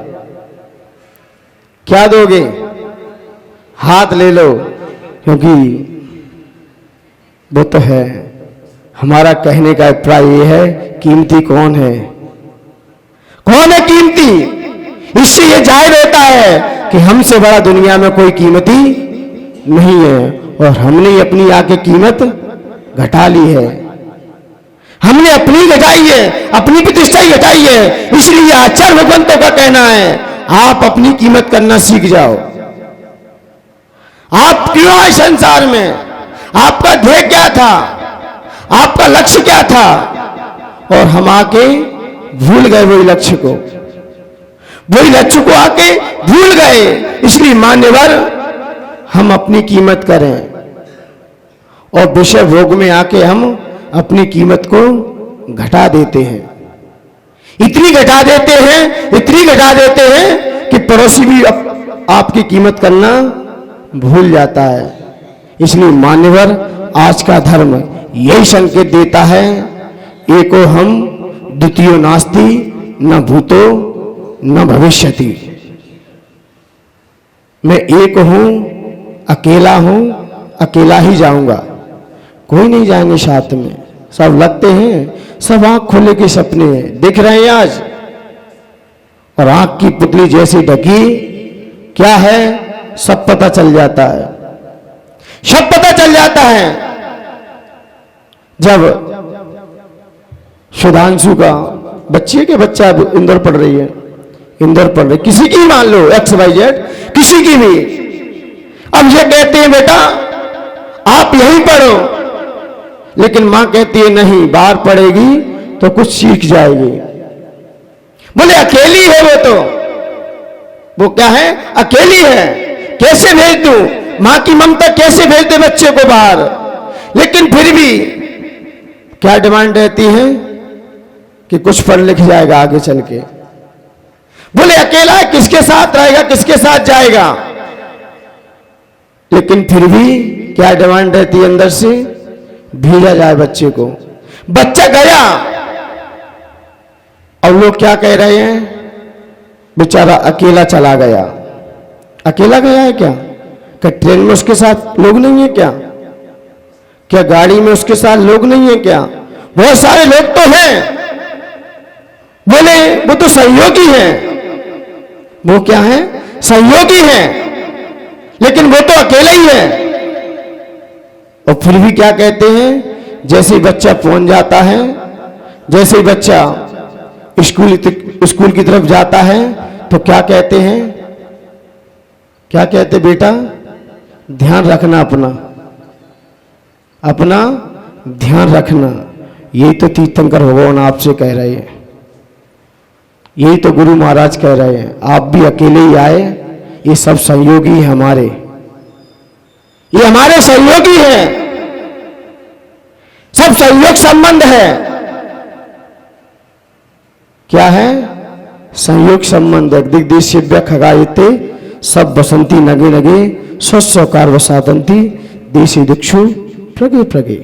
क्या दोगे? हाथ ले लो, क्योंकि वो तो है। हमारा कहने का अभिप्राय ये है, कीमती कौन है? कौन है कीमती? इससे ये जाहिर होता है कि हमसे बड़ा दुनिया में कोई कीमती नहीं है और हमने अपनी आके कीमत घटा ली है। हमने अपनी घटाई है, अपनी प्रतिष्ठा ही घटाई है। इसलिए आचार्य भगवंतों का कहना है आप अपनी कीमत करना सीख जाओ। आप क्यों आए संसार में? आपका ध्येय क्या था? आपका लक्ष्य क्या था? और हम आके भूल गए वही लक्ष्य को, वही लक्ष्य को आके भूल गए। इसलिए मान्यवर हम अपनी कीमत करें और विषय भोग में आके हम अपनी कीमत को घटा देते हैं। इतनी घटा देते हैं, इतनी घटा देते हैं कि पड़ोसी भी आपकी कीमत करना भूल जाता है। इसलिए मान्यवर आज का धर्म यही संकेत देता है, एको हम द्वितीयो नास्ति न भूतो न भविष्यति। मैं एक हूं, अकेला हूं, अकेला ही जाऊंगा, कोई नहीं जाएंगे साथ में। सब लगते हैं, सब आंख खोले के सपने हैं, दिख रहे हैं आज। और आंख की पुतली जैसी ढकी क्या है सब पता चल जाता है, सब पता चल जाता है। जब सुधांशु का बच्चे के बच्चा इंदौर पढ़ रही है, इंदौर पढ़ रही, किसी की मान लो XYZ, किसी की भी। अब ये कहते हैं बेटा आप यहीं पढ़ो, लेकिन मां कहती है नहीं, बाहर पढ़ेगी तो कुछ सीख जाएगी। बोले अकेली है वो क्या है? अकेली है, कैसे भेज दूं? मां की ममता कैसे भेज दे बच्चे को बाहर? लेकिन फिर भी क्या डिमांड रहती है कि कुछ पढ़ लिख जाएगा आगे चल के। बोले अकेला है, किसके साथ रहेगा, किसके साथ जाएगा। लेकिन फिर भी क्या डिमांड रहती है अंदर से, भेजा जाए बच्चे को। बच्चा गया और लोग क्या कह रहे हैं, बेचारा अकेला चला गया। अकेला गया है क्या? क्या ट्रेन में उसके साथ लोग नहीं है क्या? क्या गाड़ी में उसके साथ लोग नहीं है क्या? बहुत सारे लोग तो हैं। बोले वो तो सहयोगी हैं। वो क्या है? सहयोगी हैं, लेकिन वो तो अकेला ही है। और फिर भी क्या कहते हैं, जैसे ही बच्चा पहुंच जाता है, जैसे ही बच्चा स्कूल की तरफ जाता है, तो क्या कहते हैं, क्या कहते बेटा, ध्यान रखना, अपना ध्यान रखना। यही तो तीर्थंकर भगवान आपसे कह रहे हैं, यही तो गुरु महाराज कह रहे हैं। आप भी अकेले ही आए, ये सब सहयोगी हैं हमारे, ये हमारे सहयोगी हैं, सब सहयोग संबंध है। क्या है? संयोग संबंध। दिग्देश्य खगायते सब बसंती नगे नगे स्वस्वकार वसादंती देशी दिक्षु प्रगे प्रगे।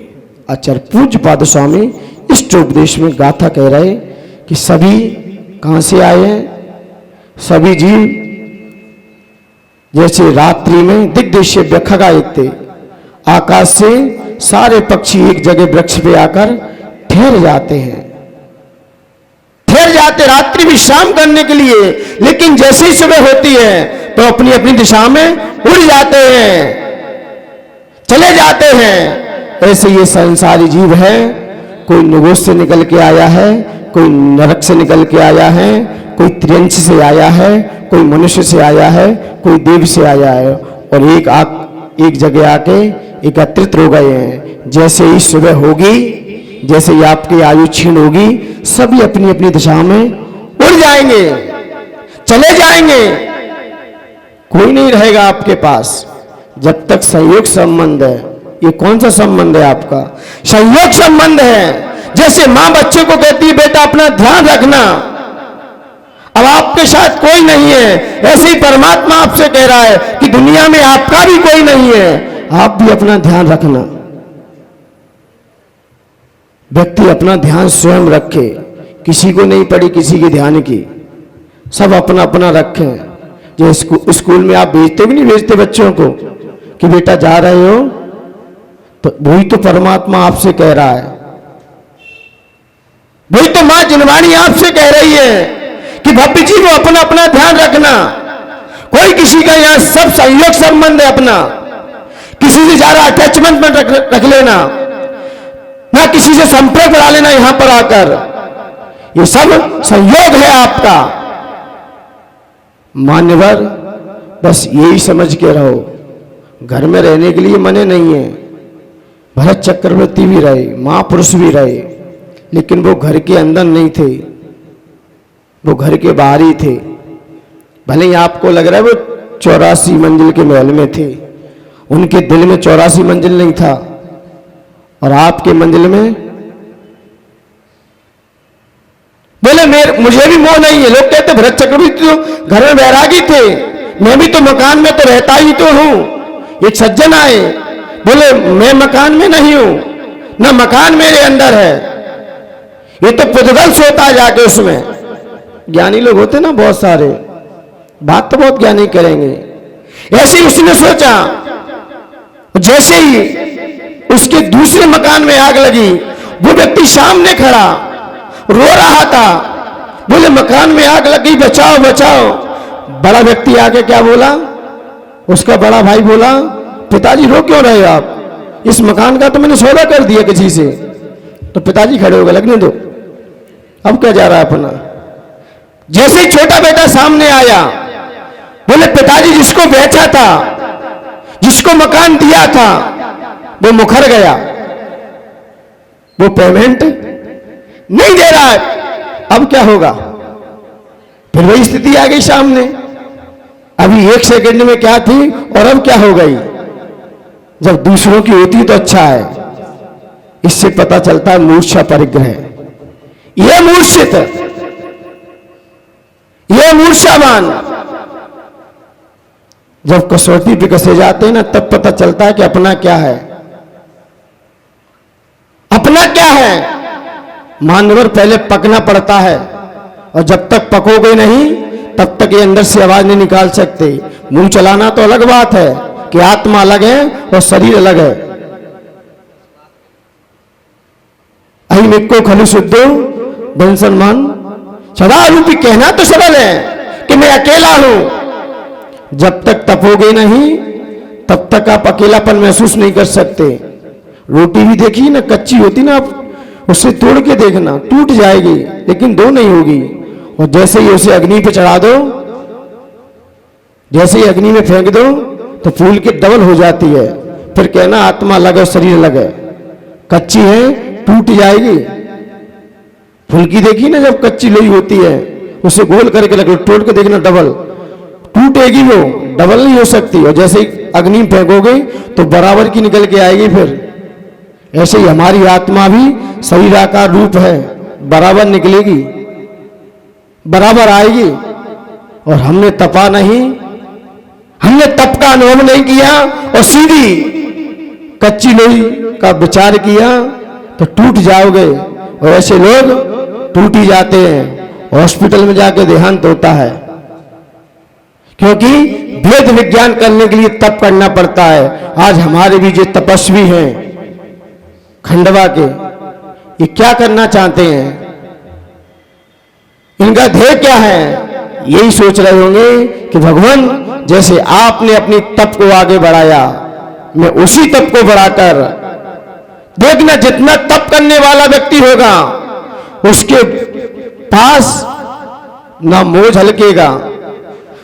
आचार्य पूज्य पाद स्वामी इष्ट उपदेश में गाथा कह रहे कि सभी कहां से आए हैं? सभी जीव जैसे रात्रि में दिग्देश्य खगायते, आकाश से सारे पक्षी एक जगह वृक्ष पे आकर ठहर जाते हैं, ठहर जाते रात्रि विश्राम करने के लिए। लेकिन जैसे ही सुबह होती है तो अपनी अपनी दिशा में उड़ जाते हैं, चले जाते हैं। ऐसे ये संसारी जीव है, कोई नगोश से निकल के आया है, कोई नरक से निकल के आया है, कोई त्रियंश से आया है, कोई मनुष्य से आया है, कोई देव से आया है, और एक जगह आके एकत्रित हो गए हैं। जैसे ही सुबह होगी, जैसे ही आपकी आयु क्षीण होगी, सभी अपनी अपनी दिशा में उड़ जाएंगे, चले जाएंगे, कोई नहीं रहेगा आपके पास जब तक संयोग संबंध है। ये कौन सा संबंध है आपका? संयोग संबंध है। जैसे मां बच्चे को कहती है बेटा अपना ध्यान रखना, अब आपके साथ कोई नहीं है, ऐसे ही परमात्मा आपसे कह रहा है कि दुनिया में आपका भी कोई नहीं है, आप भी अपना ध्यान रखना। व्यक्ति अपना ध्यान स्वयं रखे, किसी को नहीं पड़ी किसी के ध्यान की, सब अपना अपना रखें। जो स्कूल में आप भेजते भी नहीं भेजते बच्चों को कि बेटा जा रहे हो, तो वही तो परमात्मा आपसे कह रहा है, वही तो मां जिनवाणी आपसे कह रही है कि भव्य जी को अपना अपना ध्यान रखना। कोई किसी का यहां सब संयोग संबंध है, अपना किसी से ज्यादा अटैचमेंट में रख लेना, ना किसी से संपर्क बढ़ा लेना यहां पर आकर। ये सब संयोग है आपका। मान्यवर बस यही समझ के रहो, घर में रहने के लिए मने नहीं है। भरत चक्रवर्ती भी रहे, महापुरुष भी रहे, लेकिन वो घर के अंदर नहीं थे, वो घर के बाहर ही थे। भले ही आपको लग रहा है वो 84 मंजिल के महल में थे, उनके दिल में 84 मंजिल नहीं था, और आपके मंजिल में बोले मुझे भी मोह नहीं है। लोग कहते भरत चक्रवर्ती तो घर में बैरागी थे, मैं भी तो मकान में तो रहता ही तो हूं। एक सज्जन आए, बोले मैं मकान में नहीं हूं, ना मकान मेरे अंदर है, ये तो पुद्गल सोता है जाके उसमें। ज्ञानी लोग होते ना बहुत सारे, बात तो बहुत ज्ञानी करेंगे। ऐसे ही उसने सोचा, जैसे ही उसके दूसरे मकान में आग लगी, वो व्यक्ति सामने खड़ा रो रहा था, बोले मकान में आग लगी, बचाओ बचाओ। बड़ा व्यक्ति आके क्या बोला, उसका बड़ा भाई बोला पिताजी रो क्यों रहे आप, इस मकान का तो मैंने सौदा कर दिया किसी से। तो पिताजी खड़े हो गए, लगने दो, अब क्या जा रहा है अपना। जैसे ही छोटा बेटा सामने आया, बोले पिताजी जिसको बेचा था, जिसको मकान दिया था, वो मुखर गया, वो पेमेंट नहीं दे रहा है, अब क्या होगा। फिर वही स्थिति आ गई सामने। अभी 1 सेकंड में क्या थी और अब क्या हो गई। जब दूसरों की होती तो अच्छा है, इससे पता चलता है मूर्छा परिग्रह। यह मूर्छावान। जब कसौटी पे कसे जाते हैं ना, तब पता चलता है कि अपना क्या है, अपना क्या है। मानवर पहले पकना पड़ता है, और जब तक पकोगे नहीं तब तक ये अंदर से आवाज नहीं निकाल सकते। मुंह चलाना तो अलग बात है कि आत्मा अलग है और शरीर अलग है। अहिमिको खलु शुद्धो धन सम्मान सदा रूपी कहना तो सरल है कि मैं अकेला हूं। जब तक तपोगे नहीं तब तक आप अकेलापन महसूस नहीं कर सकते। रोटी भी देखिए ना, कच्ची होती ना, आप उससे तोड़ के देखना, टूट जाएगी लेकिन दो नहीं होगी। और जैसे ही उसे अग्नि पे चढ़ा दो, जैसे ही अग्नि में फेंक दो तो फूल के डबल हो जाती है। फिर कहना आत्मा अलग है शरीर अलग है। कच्ची है टूट जाएगी। फुल्की देखी ना, जब कच्ची लोई होती है उसे गोल करके रख लो, तोड़ के देखना डबल टूटेगी, वो डबल नहीं हो सकती। और जैसे ही अग्नि में फेंकोगे तो बराबर की निकल के आएगी। फिर ऐसे ही हमारी आत्मा भी शरीराकार रूप है, बराबर निकलेगी, बराबर आएगी। और हमने तपा नहीं, हमने तप का अनुभव नहीं किया और सीधी कच्ची लोई का विचार किया तो टूट जाओगे। और ऐसे लोग टूट ही जाते हैं, हॉस्पिटल में जाके देहांत होता है, क्योंकि वेद विज्ञान करने के लिए तप करना पड़ता है। आज हमारे भी जो तपस्वी हैं खंडवा के, ये क्या करना चाहते हैं, इनका ध्येय क्या है? यही सोच रहे होंगे कि भगवान जैसे आपने अपनी तप को आगे बढ़ाया, मैं उसी तप को बढ़ाकर, देखना जितना तप करने वाला व्यक्ति होगा उसके पास ना मोह झलकेगा,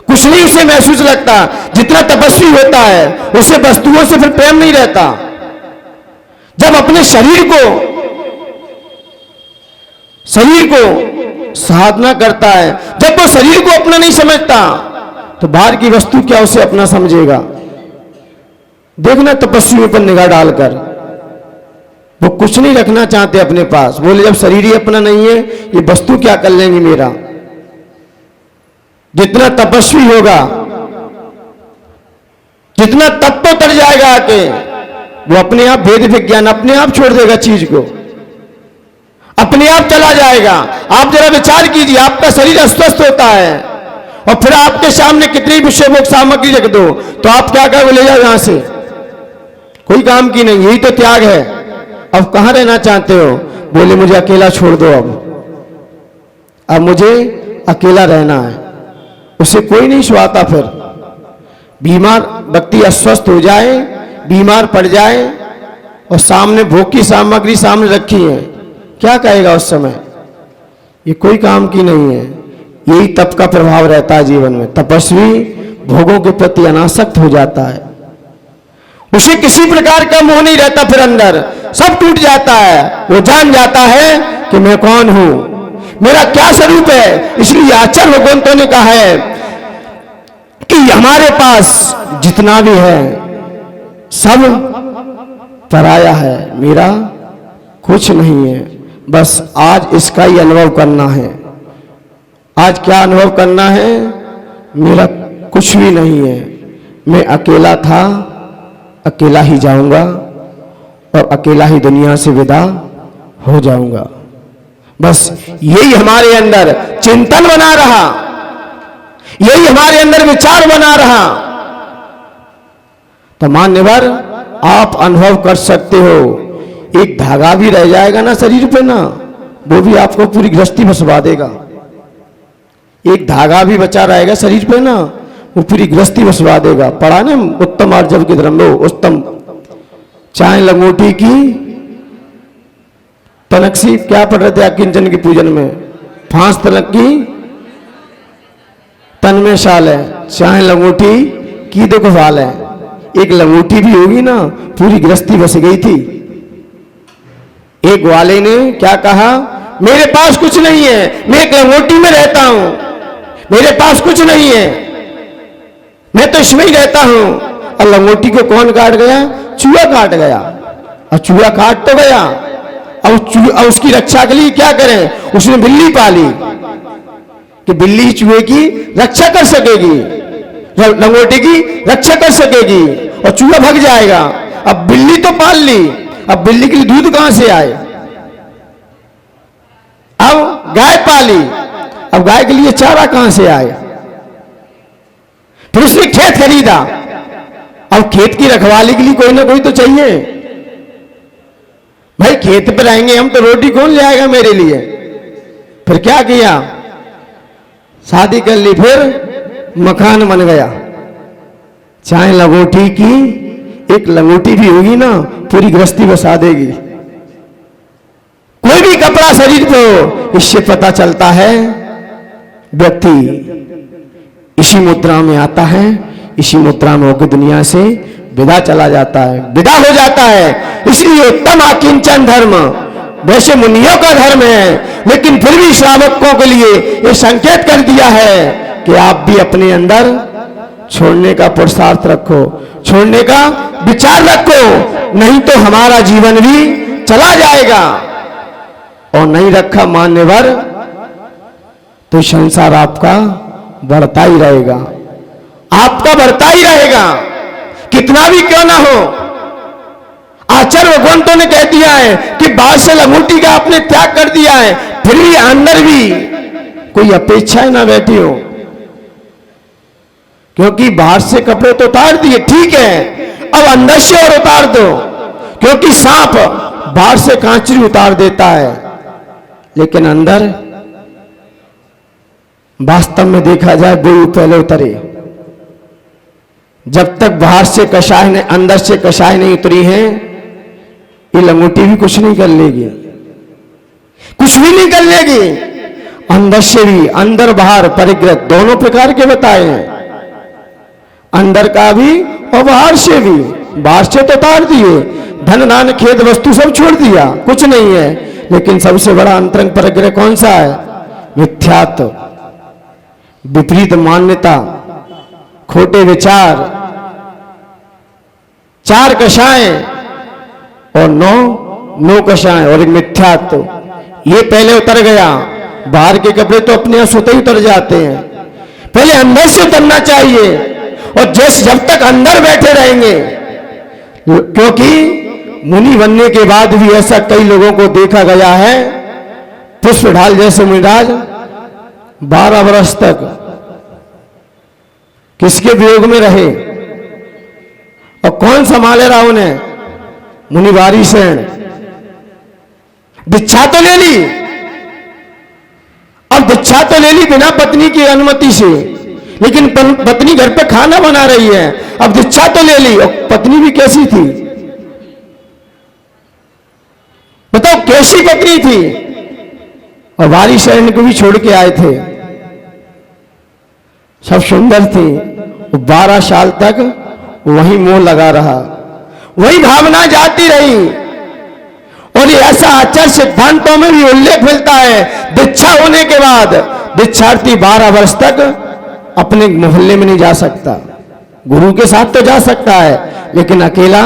कुछ नहीं उसे महसूस लगता। जितना तपस्वी होता है उसे वस्तुओं से फिर प्रेम नहीं रहता। जब अपने शरीर को साधना करता है, जब वो शरीर को अपना नहीं समझता तो बाहर की वस्तु क्या उसे अपना समझेगा। देखना तपस्वियों पर निगाह डालकर, वो कुछ नहीं रखना चाहते अपने पास। बोले जब शरीर ही अपना नहीं है, ये वस्तु क्या कर लेंगी मेरा। जितना तपस्वी होगा, जितना तप तो तर जाएगा आके, वो अपने आप वेद विज्ञान अपने आप छोड़ देगा, चीज को अपने आप चला जाएगा। आप जरा विचार कीजिए, आपका शरीर अस्वस्थ होता है और फिर आपके सामने कितनी विषय भोग सामग्री रख दो तो आप क्या करोगे, ले जाओ यहां से, कोई काम की नहीं। यही तो त्याग है। अब कहां रहना चाहते हो? बोले मुझे अकेला छोड़ दो, अब मुझे अकेला रहना है। उसे कोई नहीं सुहाता। फिर बीमार व्यक्ति अस्वस्थ हो जाए, बीमार पड़ जाए और सामने भोग की सामग्री सामने रखी है, क्या कहेगा उस समय? ये कोई काम की नहीं है। यही तप का प्रभाव रहता है जीवन में। तपस्वी भोगों के प्रति अनासक्त हो जाता है, उसे किसी प्रकार का मोह नहीं रहता। फिर अंदर सब टूट जाता है। वो जान जाता है कि मैं कौन हूं, मेरा क्या स्वरूप है। इसलिए आचार्य भगवंतों ने कहा है कि हमारे पास जितना भी है सब पराया है, मेरा कुछ नहीं है। बस आज इसका ही अनुभव करना है। आज क्या अनुभव करना है? मेरा कुछ भी नहीं है, मैं अकेला था, अकेला ही जाऊंगा और अकेला ही दुनिया से विदा हो जाऊंगा। बस यही हमारे अंदर चिंतन बना रहा, यही हमारे अंदर विचार बना रहा तो मान्यवर आप अनुभव कर सकते हो। एक धागा भी रह जाएगा ना शरीर पे ना, वो भी आपको पूरी गृहस्थी फंसवा देगा। एक धागा भी बचा रहेगा शरीर पे ना, वो पूरी गृहस्थी फंसवा देगा। पढ़ा ना उत्तम आर्जव के धर्म में, उत्तम चाहे लंगोटी की तनकसी, क्या पढ़ रहे थे अकिंचन की पूजन में? फांस तलक की तन में शाल है, चाहे लंगोटी की दुख फाल है। एक लंगोटी भी होगी ना, पूरी गृहस्थी बस गई थी। एक ग्वाले ने क्या कहा, मेरे पास कुछ नहीं है, मैं एक लंगोटी में रहता हूं, मेरे पास कुछ नहीं है, मैं तो इसमें ही रहता हूं। और लंगोटी को कौन काट गया? चूहा काट गया। और चूहा काट तो गया, अब उसकी रक्षा के लिए क्या करें? उसने बिल्ली पाली। कि बिल्ली चूहे की रक्षा कर सकेगी, लंगोटी की रक्षा कर सकेगी और चूहा भाग जाएगा। अब बिल्ली तो पाल ली, अब बिल्ली के लिए दूध कहां से आए? अब गाय पाली, अब गाय के लिए चारा कहां से आए? फिर उसने खेत खरीदा, अब खेत की रखवाली के लिए कोई ना कोई तो चाहिए। भाई खेत पर रहेंगे हम तो रोटी कौन ले आएगा मेरे लिए? फिर क्या किया? शादी कर ली, फिर मकान बन गया। चाहे लंगोटी की एक लंगोटी भी होगी ना, पूरी गृहस्थी बसा देगी। कोई भी कपड़ा शरीर पे हो, इससे पता चलता है व्यक्ति इसी मुद्रा में आता है, इसी मुद्रा में होकर दुनिया से विदा चला जाता है, विदा हो जाता है। इसलिए उत्तम आकिंचन धर्म वैसे मुनियों का धर्म है, लेकिन फिर भी श्रावकों के लिए यह संकेत कर दिया है कि आप भी अपने अंदर छोड़ने का पुरुषार्थ रखो, छोड़ने का विचार रखो, नहीं तो हमारा जीवन भी चला जाएगा। और नहीं रखा मान्यवर तो संसार आपका बढ़ता ही रहेगा, आपका बढ़ता ही रहेगा, कितना भी क्यों ना हो। आचार्य भगवंतों ने कह दिया है कि बाहर से लंगोटी का आपने त्याग कर दिया है, फिर भी अंदर भी कोई अपेक्षाएं ना बैठी हो। क्योंकि बाहर से कपड़े तो उतार दिए, ठीक है, अब अंदर से और उतार दो। क्योंकि सांप बाहर से कांचरी उतार देता है, लेकिन अंदर वास्तव में देखा जाए वो पहले उतरे। जब तक बाहर से कषाय ने अंदर से कषाय नहीं उतरी है, ये लंगोटी भी कुछ नहीं कर लेगी, कुछ भी नहीं कर लेगी। अंदर से भी, अंदर बाहर परिग्रह दोनों प्रकार के बताए हैं, अंदर का भी और बाहर से भी। बाहर से तो उतार दिए, धन नान खेत वस्तु सब छोड़ दिया, कुछ नहीं है, लेकिन सबसे बड़ा अंतरंग परिग्रह कौन सा है? मिथ्यात्व, विपरीत मान्यता, खोटे विचार, चार कषाएं और नौ कषाएं और एक मिथ्यात्व, ये पहले उतर गया। बाहर के कपड़े तो अपने आप स्वतः ही उतर जाते हैं, पहले अंदर से उतरना चाहिए। और जब तक अंदर बैठे रहेंगे, क्योंकि मुनि बनने के बाद भी ऐसा कई लोगों को देखा गया है, पुष्प ढाल जैसे मुनिराज 12 वर्ष तक किसके वियोग में रहे और कौन संभाले रहा उन्हें? मुनि वारिसेन। दीक्षा तो ले ली, अब दीक्षा तो ले ली बिना पत्नी की अनुमति से, लेकिन पत्नी घर पे खाना बना रही है। अब दीक्षा तो ले ली, और पत्नी भी कैसी थी बताओ, कैसी पत्नी थी? और वारिसेन को भी छोड़ के आए थे, सब सुंदर थी। 12 साल तक वही मोह लगा रहा, वही भावना जाती रही। और ये ऐसा आचार सिद्धांतों में भी उल्लेख मिलता है, दीक्षा होने के बाद दीक्षार्थी 12 वर्ष तक अपने मोहल्ले में नहीं जा सकता। गुरु के साथ तो जा सकता है, लेकिन अकेला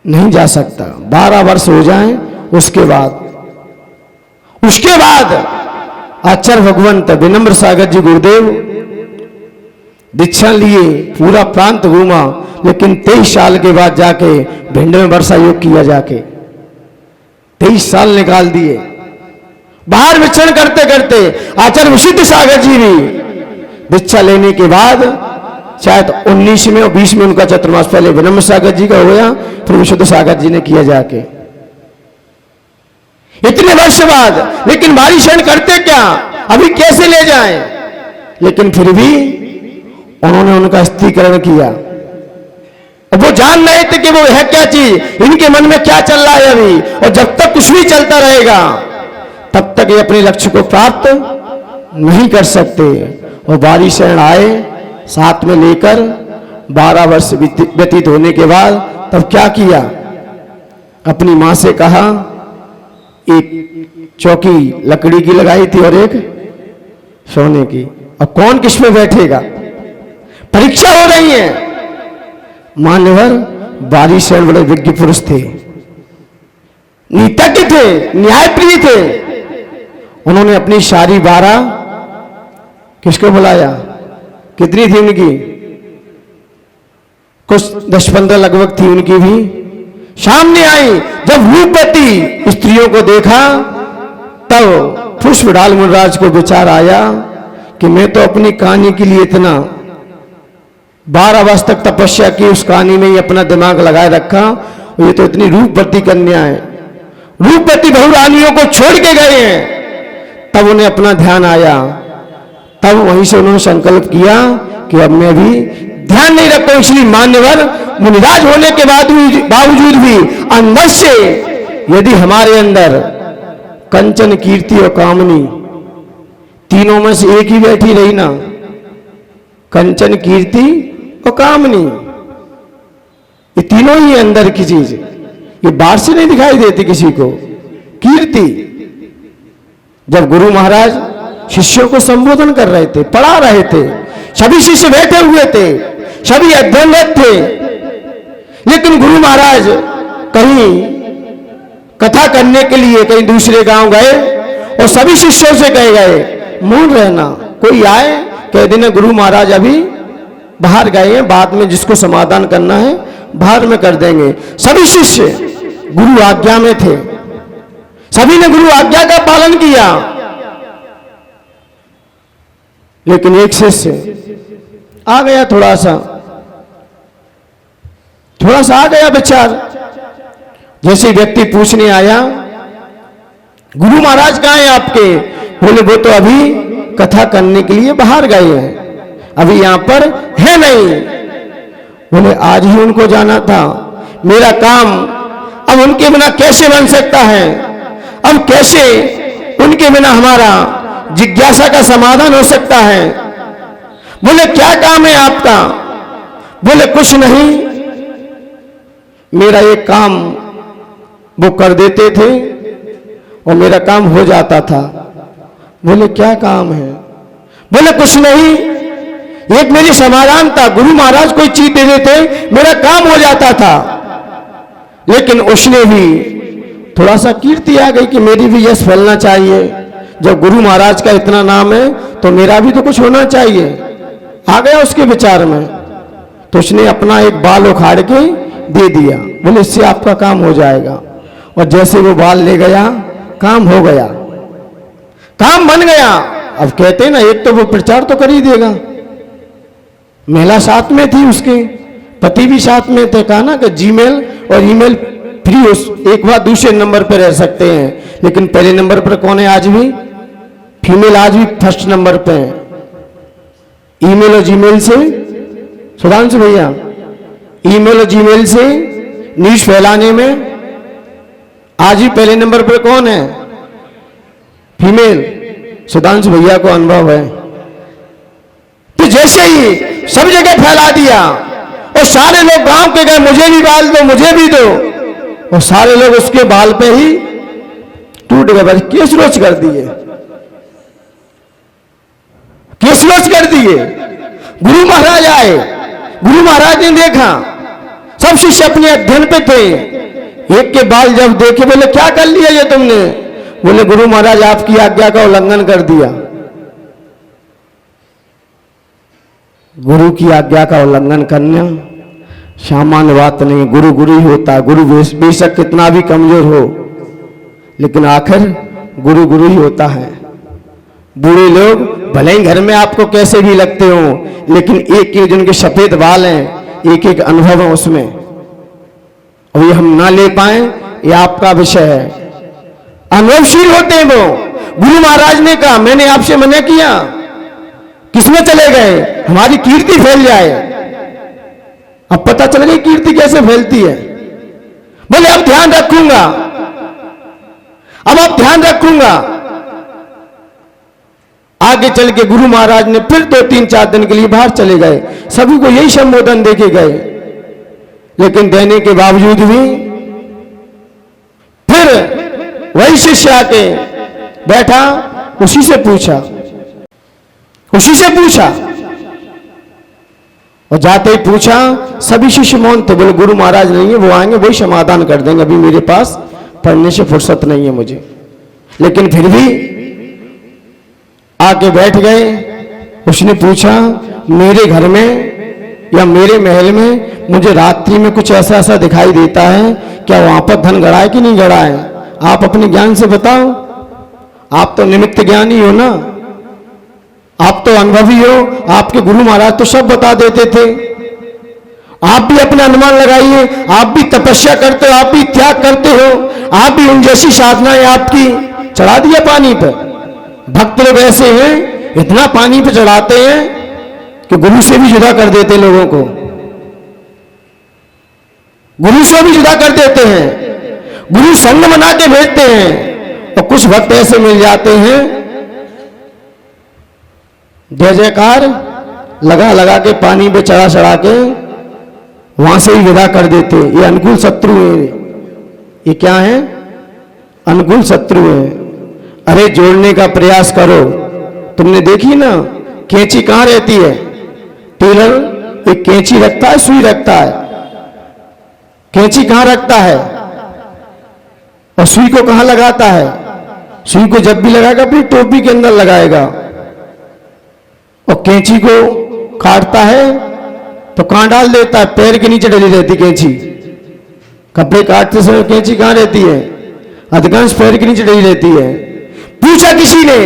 नहीं जा सकता। 12 वर्ष हो जाएं, उसके बाद आचार्य भगवंत विनम्र सागर जी गुरुदेव दीक्षा लिए, पूरा प्रांत घूमा, लेकिन 23 साल के बाद जाके भिंड में वर्षा योग किया, जाके 23 साल निकाल दिए बाहर विचरण करते करते। आचार्य विशुद्ध सागर जी भी दीक्षा लेने के बाद शायद 19 में और 20 में उनका चतुर्मास, पहले विनम्र सागर जी का हो गया, फिर विशुद्ध सागर जी ने किया जाके, इतने वर्ष बाद। लेकिन वारिसेन करते क्या, अभी कैसे ले जाएं? लेकिन फिर भी उन्होंने उनका स्त्रीकरण किया। और वो जान रहे थे कि वो है क्या चीज, इनके मन में क्या चल रहा है अभी। और जब तक कुछ भी चलता रहेगा, तब तक ये अपने लक्ष्य को प्राप्त नहीं कर सकते। और वारिसेन आए साथ में लेकर, 12 वर्ष व्यतीत होने के बाद तब क्या किया? अपनी मां से कहा, एक चौकी लकड़ी की लगाई थी और एक सोने की, अब कौन किस में बैठेगा? परीक्षा हो रही है। मान्यवर वारिसेन बड़े विज्ञ पुरुष थे, नीतज्ञ थे, न्यायप्रिय थे। उन्होंने अपनी सारी 12 किसको बुलाया, कितनी थी उनकी, कुछ 10-15 लगभग थी उनकी भी, सामने आई। जब रूपवती स्त्रियों को देखा तब पुष्पडाल मुनिराज को विचार आया कि मैं तो अपनी कहानी के लिए इतना 12 वर्ष तक तपस्या की, उस कहानी में ही अपना दिमाग लगाए रखा, और ये तो इतनी रूपवती कन्या है, रूपवती बहुरानियों को छोड़ के गए हैं। तब उन्हें अपना ध्यान आया, तब वहीं से उन्होंने संकल्प किया कि अब मैं भी ध्यान नहीं रखता। इसलिए मान्यवर मुनिराज होने के बावजूद भी अंदर से यदि हमारे अंदर कंचन, कीर्ति और कामनी तीनों में से एक ही बैठी रही ना, कंचन, कीर्ति और कामनी, ये तीनों ही अंदर की चीज, ये बाहर से नहीं दिखाई देती किसी को। कीर्ति, जब गुरु महाराज शिष्यों को संबोधन कर रहे थे, पढ़ा रहे थे, सभी शिष्य बैठे हुए थे, सभी अध्ययनरत थे, लेकिन गुरु महाराज कहीं कथा करने के लिए कहीं दूसरे गांव गए और सभी शिष्यों से कहे गए मौन रहना, कोई आए कह देना गुरु महाराज अभी बाहर गए हैं, बाद में जिसको समाधान करना है बाहर में कर देंगे। सभी शिष्य गुरु आज्ञा में थे, सभी ने गुरु आज्ञा का पालन किया, लेकिन एक शिष्य आ गया, थोड़ा सा आ गया विचार। जैसे व्यक्ति पूछने आया गुरु महाराज कहाँ हैं आपके, बोले वो तो अभी कथा करने के लिए बाहर गए हैं, अभी यहां पर है नहीं। बोले आज ही उनको जाना था, मेरा काम अब उनके बिना कैसे बन सकता है, अब कैसे उनके बिना हमारा जिज्ञासा का समाधान हो सकता है। बोले क्या काम है आपका, बोले कुछ नहीं, मेरा एक काम वो कर देते थे और मेरा काम हो जाता था। बोले क्या काम है, बोले कुछ नहीं, एक मेरी समाधान था, गुरु महाराज कोई चीज दे देते मेरा काम हो जाता था, लेकिन उसने भी थोड़ा सा कीर्ति आ गई कि मेरी भी यश फैलना चाहिए, जब गुरु महाराज का इतना नाम है तो मेरा भी तो कुछ होना चाहिए, आ गया उसके विचार में। तो उसने अपना एक बाल उखाड़ के दे दिया, बोले इससे आपका काम हो जाएगा, और जैसे वो बाल ले गया काम हो गया, काम बन गया। अब कहते हैं ना, एक तो वो प्रचार तो कर ही देगा, महिला साथ में थी, उसके पति भी साथ में थे, कहा ना कि जीमेल और ईमेल फ्री, एक बार दूसरे नंबर पर रह सकते हैं, लेकिन पहले नंबर पर कौन है आज भी, फीमेल आज भी फर्स्ट नंबर पे है। ईमेल और जीमेल से, सुधांशु भैया, ईमेल और जीमेल से न्यूज फैलाने में आज भी पहले नंबर पर कौन है, फीमेल। सुधांशु भैया को अनुभव है। तो जैसे ही सब जगह फैला दिया और सारे लोग गांव के गए, मुझे भी बाल दो, मुझे भी दो, और सारे लोग उसके बाल पे ही टूट गए, बस केस रोच कर दिए, केस रोच कर दिए। गुरु महाराज आए, गुरु महाराज ने देखा सब शिष्य अपने अध्ययन पे थे, एक के बाल जब देखे बोले क्या कर लिया ये तुमने, बोले गुरु महाराज आपकी आज्ञा का उल्लंघन कर दिया। गुरु की आज्ञा का उल्लंघन करना सामान्य बात नहीं, गुरु गुरु ही होता है। गुरु बेशक कितना भी कमजोर हो, लेकिन आखिर गुरु गुरु ही होता है। बूढ़े लोग भले ही घर में आपको कैसे भी लगते हो, लेकिन एक एक जिनके सफेद बाल हैं, एक एक अनुभव है उसमें, और ये हम ना ले पाए ये आपका विषय है। अनुभवशील होते हैं वो। गुरु महाराज ने कहा मैंने आपसे मना किया, किसमें चले गए, हमारी कीर्ति फैल जाए। अब पता चल गई कीर्ति कैसे फैलती है। बोले अब ध्यान रखूंगा, अब आप ध्यान रखूंगा। आगे चल के गुरु महाराज ने फिर 2-3-4 दिन के लिए बाहर चले गए, सभी को यही संबोधन देके गए, लेकिन देने के बावजूद भी फिर वही शिष्य आके बैठा, उसी से पूछा, और जाते ही पूछा, सभी शिष्य मौन थे। बोले गुरु महाराज नहीं है, वो आएंगे वही समाधान कर देंगे, अभी मेरे पास पढ़ने से फुर्सत नहीं है मुझे। लेकिन फिर भी आके बैठ गए। उसने पूछा, मेरे घर में या मेरे महल में मुझे रात्रि में कुछ ऐसा ऐसा दिखाई देता है, क्या वहां पर धन गड़ा है कि नहीं गड़ा है? आप अपने ज्ञान से बताओ। आप तो निमित्त ज्ञानी हो ना, आप तो अनुभवी हो। आपके गुरु महाराज तो सब बता देते थे। आप भी अपना अनुमान लगाइए। आप भी तपस्या करते हो, आप भी त्याग करते हो, आप भी उन जैसी साधनाएं आपकी चढ़ा दिया पानी पर। भक्त लोग ऐसे हैं, इतना पानी पे चढ़ाते हैं कि गुरु से भी जुदा कर देते लोगों को, गुरु से भी जुदा कर देते हैं, गुरु संग बना के भेजते हैं। और कुछ भक्त ऐसे मिल जाते हैं, जय जयकार लगा लगा के पानी पे चढ़ा चढ़ा के वहां से ही विदा कर देते। ये अनुकूल शत्रु है। ये क्या है? अनुकूल शत्रु है। अरे जोड़ने का प्रयास करो। तुमने देखी ना, कैंची कहां रहती है? टेलर एक कैंची रखता है, सुई रखता है। कैंची कहां रखता है और सुई को कहां लगाता है? सुई को जब भी लगाएगा अपनी टोपी के अंदर लगाएगा। और कैंची को काटता है तो कहां डाल देता है? पैर के नीचे डली रहती कैंची। कपड़े काटते समय कैंची कहां रहती है? अधिकांश पैर के नीचे डली रहती है। पूछा किसी ने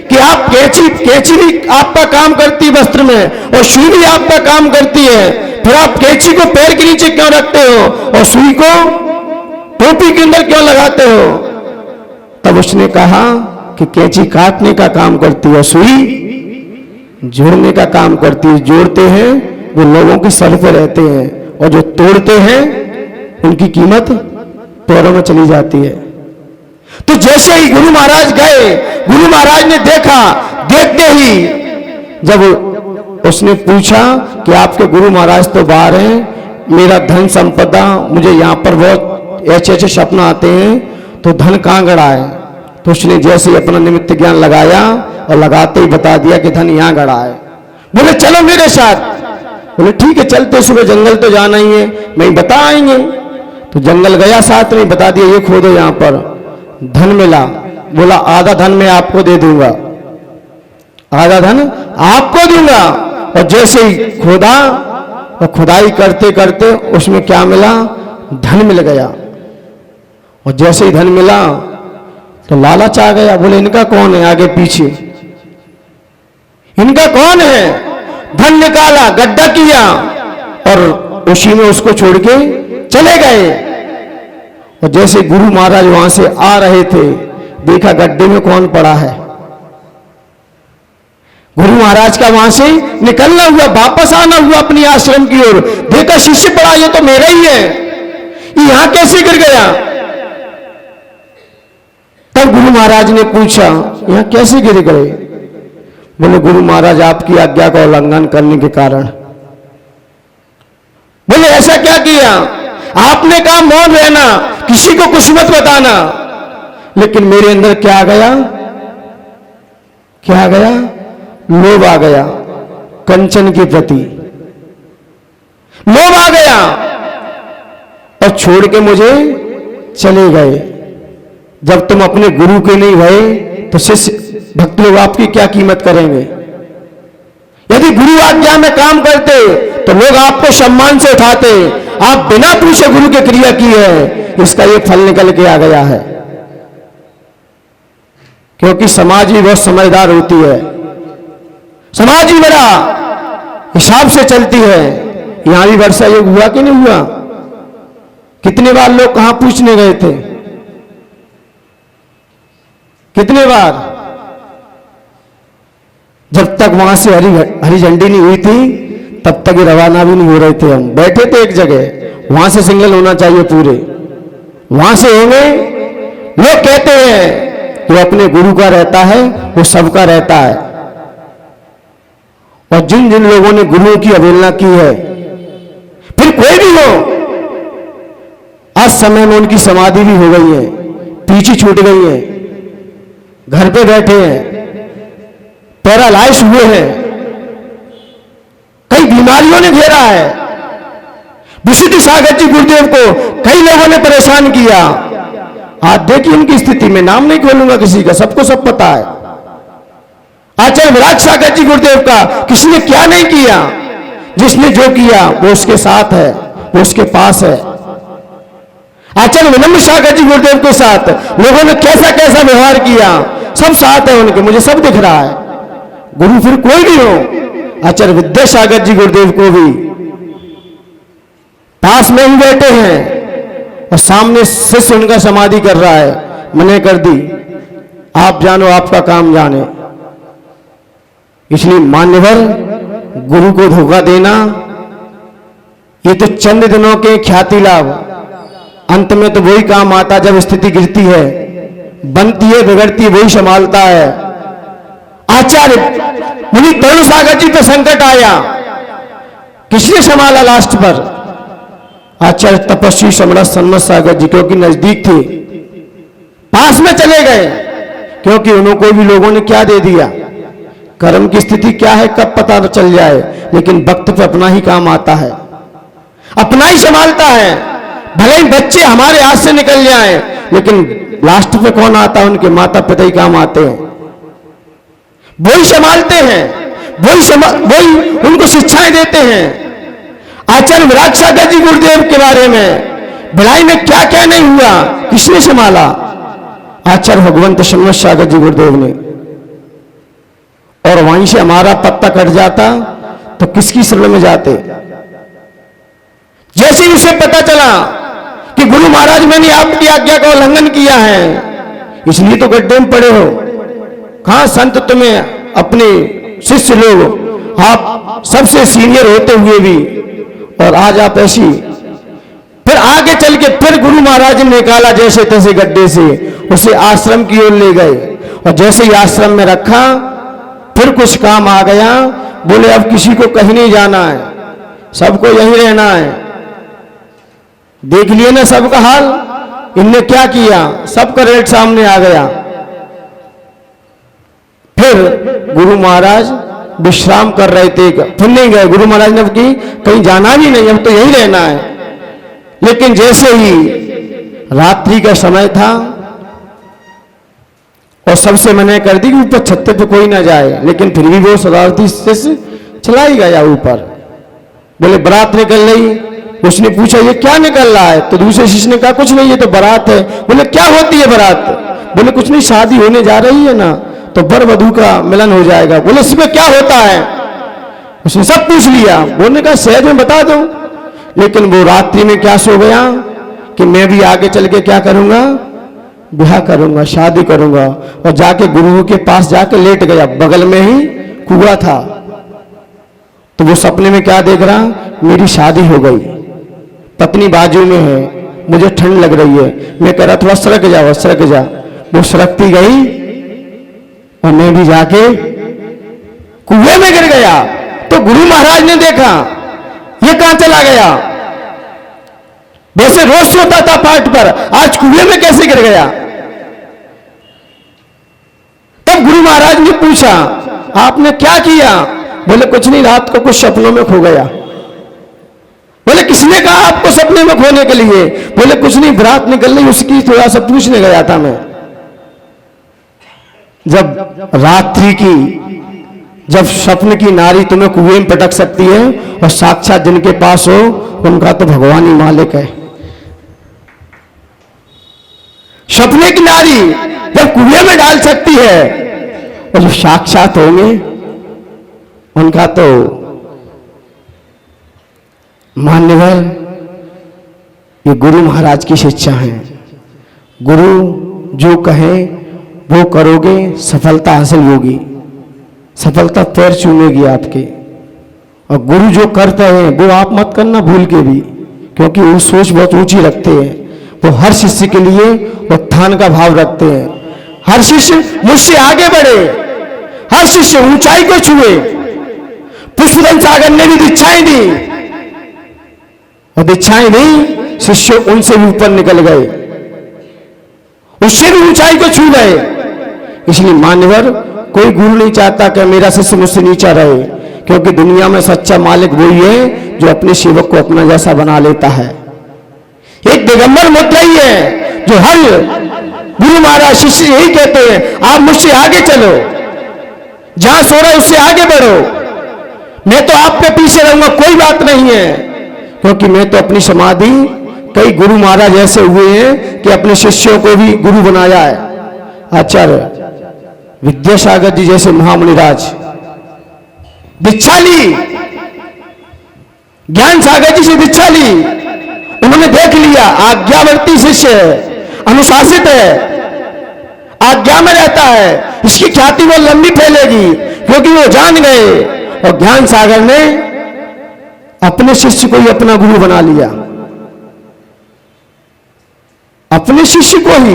कि आप कैंची भी आपका काम करती है वस्त्र में और सुई भी आपका काम करती है, फिर आप कैंची को पैर के नीचे क्यों रखते हो और सुई को टोपी के अंदर क्यों लगाते हो? तब उसने कहा कि कैंची काटने का काम करती है, सुई जोड़ने का काम करती है। जोड़ते हैं वो लोगों के सर पे रहते हैं, और जो तोड़ते हैं उनकी कीमत पैरों में चली जाती है। तो जैसे ही गुरु महाराज गए, गुरु महाराज ने देखा, देखते ही जब उसने पूछा कि आपके गुरु महाराज तो बाहर हैं, मेरा धन संपदा, मुझे यहां पर बहुत ऐसे ऐसे सपन आते हैं, तो धन कहां गड़ा है? तो उसने जैसे ही अपना निमित्त ज्ञान लगाया और लगाते ही बता दिया कि धन यहां गड़ा है। बोले चलो मेरे साथ। बोले ठीक है चलते, सुबह जंगल तो जाना ही है, मैं बता आएंगे। तो जंगल गया, साथ में बता दिया ये खोदो, यहां पर धन मिला। बोला आधा धन मैं आपको दे दूंगा, आधा धन आपको दूंगा। और जैसे ही खोदा और खुदाई करते करते उसमें क्या मिला? धन मिल गया। और जैसे ही धन मिला तो लालच आ गया। बोले इनका कौन है आगे पीछे? इनका कौन है? धन निकाला, गड्ढा किया और उसी में उसको छोड़ के चले गए। और जैसे गुरु महाराज वहां से आ रहे थे, देखा गड्ढे में कौन पड़ा है। गुरु महाराज का वहां से निकलना हुआ, वापस आना हुआ अपनी आश्रम की ओर। देखा शिष्य पड़ा, ये तो मेरा ही है, ये यहां कैसे गिर गया? तब गुरु महाराज ने पूछा यहां कैसे गिर गए? बोले गुरु महाराज आपकी आज्ञा का उल्लंघन करने के कारण। बोले ऐसा क्या किया? आपने कहा मौन रहना, किसी को कुछ मत बताना, लेकिन मेरे अंदर क्या आ गया? क्या आ गया? लोभ आ गया, कंचन के प्रति लोभ आ गया और छोड़ के मुझे चले गए। जब तुम अपने गुरु के नहीं भये तो शिष्य भक्त लोग आपकी क्या कीमत करेंगे? यदि गुरु आज्ञा में काम करते तो लोग आपको सम्मान से उठाते। आप बिना पूछे गुरु की क्रिया की है, इसका ये फल निकल के आ गया है। क्योंकि समाज भी बहुत समझदार होती है, समाज ही बड़ा हिसाब से चलती है। यहां भी वर्षा योग हुआ कि नहीं हुआ? कितने बार लोग कहां पूछने गए थे? कितने बार? जब तक वहां से हरी झंडी नहीं हुई थी तब तक ये रवाना भी नहीं हो रहे थे। हम बैठे थे एक जगह, वहां से सिग्नल होना चाहिए पूरे, वहां से होंगे। लोग कहते हैं जो अपने गुरु का रहता है वो सबका रहता है। और जिन जिन लोगों ने गुरु की अवहेलना की है, फिर कोई भी हो, आज समय में उनकी समाधि भी हो गई है, पीछे छूट गई है, घर पे बैठे हैं, पैरालाइज हुए हैं, कई बीमारियों ने घेरा है। विशुद्ध सागर जी गुरुदेव को कई लोगों ने परेशान किया। आज देखिए उनकी स्थिति में, नाम नहीं खोलूंगा किसी का, सबको सब पता है। आचार्य विराट सागर जी गुरुदेव का किसने क्या नहीं किया, जिसने जो किया वो उसके साथ है, वो उसके पास है। आचार्य विनम्र सागर जी गुरुदेव के साथ लोगों ने कैसा कैसा व्यवहार किया, सब साथ है उनके, मुझे सब दिख रहा है। गुरु फिर कोई भी हो, आचार्य विद्यासागर जी गुरुदेव को भी पास में ही बैठे हैं और सामने शिष्य उनका समाधि कर रहा है, मैंने कर दी, आप जानो आपका काम जाने। इसलिए मान्यवर गुरु को धोखा देना ये तो चंद दिनों के ख्याति लाभ, अंत में तो वही काम आता जब स्थिति गिरती है, बनती है बिगड़ती है वही संभालता है। आचार्य मुनि तरुण सागर जी पे संकट आया, किसने संभाला लास्ट पर? आचार्य तपस्वी सम्राट सन्मत सागर जी, क्योंकि नजदीक थे, पास में चले गए, क्योंकि उनको भी लोगों ने क्या दे दिया, कर्म की स्थिति क्या है कब पता न चल जाए, लेकिन वक्त पे अपना ही काम आता है, अपना ही संभालता है। भले ही बच्चे हमारे हाथ से निकल जाएं, लेकिन लास्ट पे कौन आता है? उनके माता पिता ही काम आते हैं, वही संभालते हैं, वही उनको शिक्षाएं देते हैं। आचार्य विराट सागर जी गुरुदेव के बारे में भिलाई में क्या क्या नहीं हुआ, किसने संभाला? आचार्य भगवंत शन्मत सागर जी गुरुदेव ने। और वहीं से हमारा पत्ता कट जाता तो किसकी शरण में जाते? जैसे ही उसे पता चला कि गुरु महाराज मैंने आपकी आज्ञा का उल्लंघन किया है, इसलिए तो गड्ढे में पड़े हो। कहां संत तुम्हें अपने शिष्य लोग, आप सबसे सीनियर होते हुए भी, और आज आप ऐसी। फिर आगे चल के फिर गुरु महाराज ने निकाला जैसे तैसे गड्ढे से, उसे आश्रम की ओर ले गए, और जैसे ही आश्रम में रखा फिर कुछ काम आ गया, बोले अब किसी को कहीं नहीं जाना है, सबको यहीं रहना है। देख लिए ना सबका हाल, इनने क्या किया, सबका रेट सामने आ गया। फिर गुरु महाराज विश्राम कर रहे थे, फिर नहीं गए। गुरु महाराज ने की कहीं जाना भी नहीं, अब तो यहीं रहना है। लेकिन जैसे ही रात्रि का समय था और सबसे मना कर दी कि ऊपर छत्ते पे कोई ना जाए, लेकिन फिर भी वो शरारती शिष्य चला ही गया ऊपर। बोले बारात निकल रही, उसने पूछा ये क्या निकल रहा है? तो दूसरे शिष्य ने कहा कुछ नहीं, ये तो बारात है। बोले क्या होती है बारात? बोले कुछ नहीं, शादी होने जा रही है ना, तो वर वधू का मिलन हो जाएगा। बोले इसमें क्या होता है? उसने सब पूछ लिया। बोलने का सहज में बता दो, लेकिन वो रात्रि में क्या सो गया कि मैं भी आगे चल के क्या करूंगा, ब्याह करूंगा, शादी करूंगा। और जाके गुरु के पास जाके लेट गया, बगल में ही कुआं था। तो वो सपने में क्या देख रहा, मेरी शादी हो गई, पत्नी बाजू में है, मुझे ठंड लग रही है। मैं कह रहा थोड़ा सरक जा, सरक जा। वो सरकती गई और मैं भी जाके कुएं में गिर गया। तो गुरु महाराज ने देखा ये कहां चला गया, वैसे रोज सोता था पाट पर, आज कुएं में कैसे गिर गया? तब गुरु महाराज ने पूछा आपने क्या किया? बोले कुछ नहीं, रात को कुछ सपनों में खो गया। बोले किसने कहा आपको सपने में खोने के लिए? बोले कुछ नहीं, बारात निकल रही उसकी थोड़ा सा पूछने गया था मैं। जब रात्रि की, जब स्वप्न की नारी तुम्हें कुएं में पटक सकती है और साक्षात जिनके पास हो उनका तो भगवान ही मालिक है। सपने की नारी जब कुएं में डाल सकती है और जो साक्षात होंगे उनका तो मान्यवर। ये गुरु महाराज की शिक्षा है। गुरु जो कहे वो करोगे, सफलता हासिल होगी, सफलता पैर चूमेगी आपके। और गुरु जो करते हैं वो आप मत करना भूल के भी, क्योंकि वो सोच बहुत ऊंची रखते हैं। वो हर शिष्य के लिए उत्थान का भाव रखते हैं। हर शिष्य मुझसे आगे बढ़े, हर शिष्य ऊंचाई को छुए। पुष्पदन सागर ने भी दीक्षाएं दी, और दीक्षाएं दी, शिष्य उनसे भी ऊपर निकल गए, उससे भी ऊंचाई को छू गए। इसलिए मान्यवर कोई गुरु नहीं चाहता कि मेरा शिष्य मुझसे नीचा रहे, क्योंकि दुनिया में सच्चा मालिक वही है जो अपने सेवक को अपना जैसा बना लेता है। एक दिगंबर मुद्रा ही है जो हर गुरु महाराज शिष्य यही कहते हैं आप मुझसे आगे चलो, जहां सो रहे उससे आगे बढ़ो, मैं तो आपके पीछे रहूंगा, कोई बात नहीं है। क्योंकि मैं तो अपनी समाधि, कई गुरु महाराज ऐसे हुए हैं कि अपने शिष्यों को भी गुरु बनाया है। आचार्य विद्यासागर जी जैसे महामुनिराज दीक्षा ली, ज्ञान सागर जी से दीक्षा ली, उन्होंने देख लिया आज्ञावर्ती शिष्य है, अनुशासित है, आज्ञा में रहता है, इसकी ख्याति वो लंबी फैलेगी, क्योंकि वो जान गए। और ज्ञान सागर ने अपने शिष्य को ही अपना गुरु बना लिया, अपने शिष्य को ही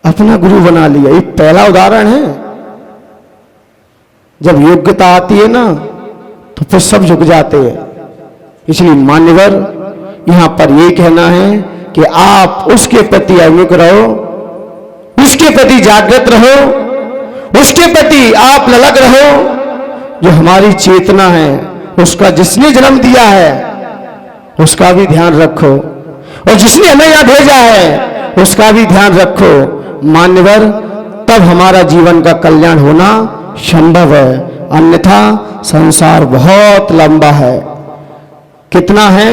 अपना गुरु बना लिया। ये पहला उदाहरण है। जब योग्यता आती है ना तो फिर सब झुक जाते हैं। इसलिए मान्यवर, यहां पर यह कहना है कि आप उसके प्रति अभिमुख रहो, उसके प्रति जागृत रहो, उसके प्रति आप ललक रहो। जो हमारी चेतना है, उसका जिसने जन्म दिया है उसका भी ध्यान रखो, और जिसने हमें यहां भेजा है उसका भी ध्यान रखो मान्यवर। तब हमारा जीवन का कल्याण होना संभव है, अन्यथा संसार बहुत लंबा है। कितना है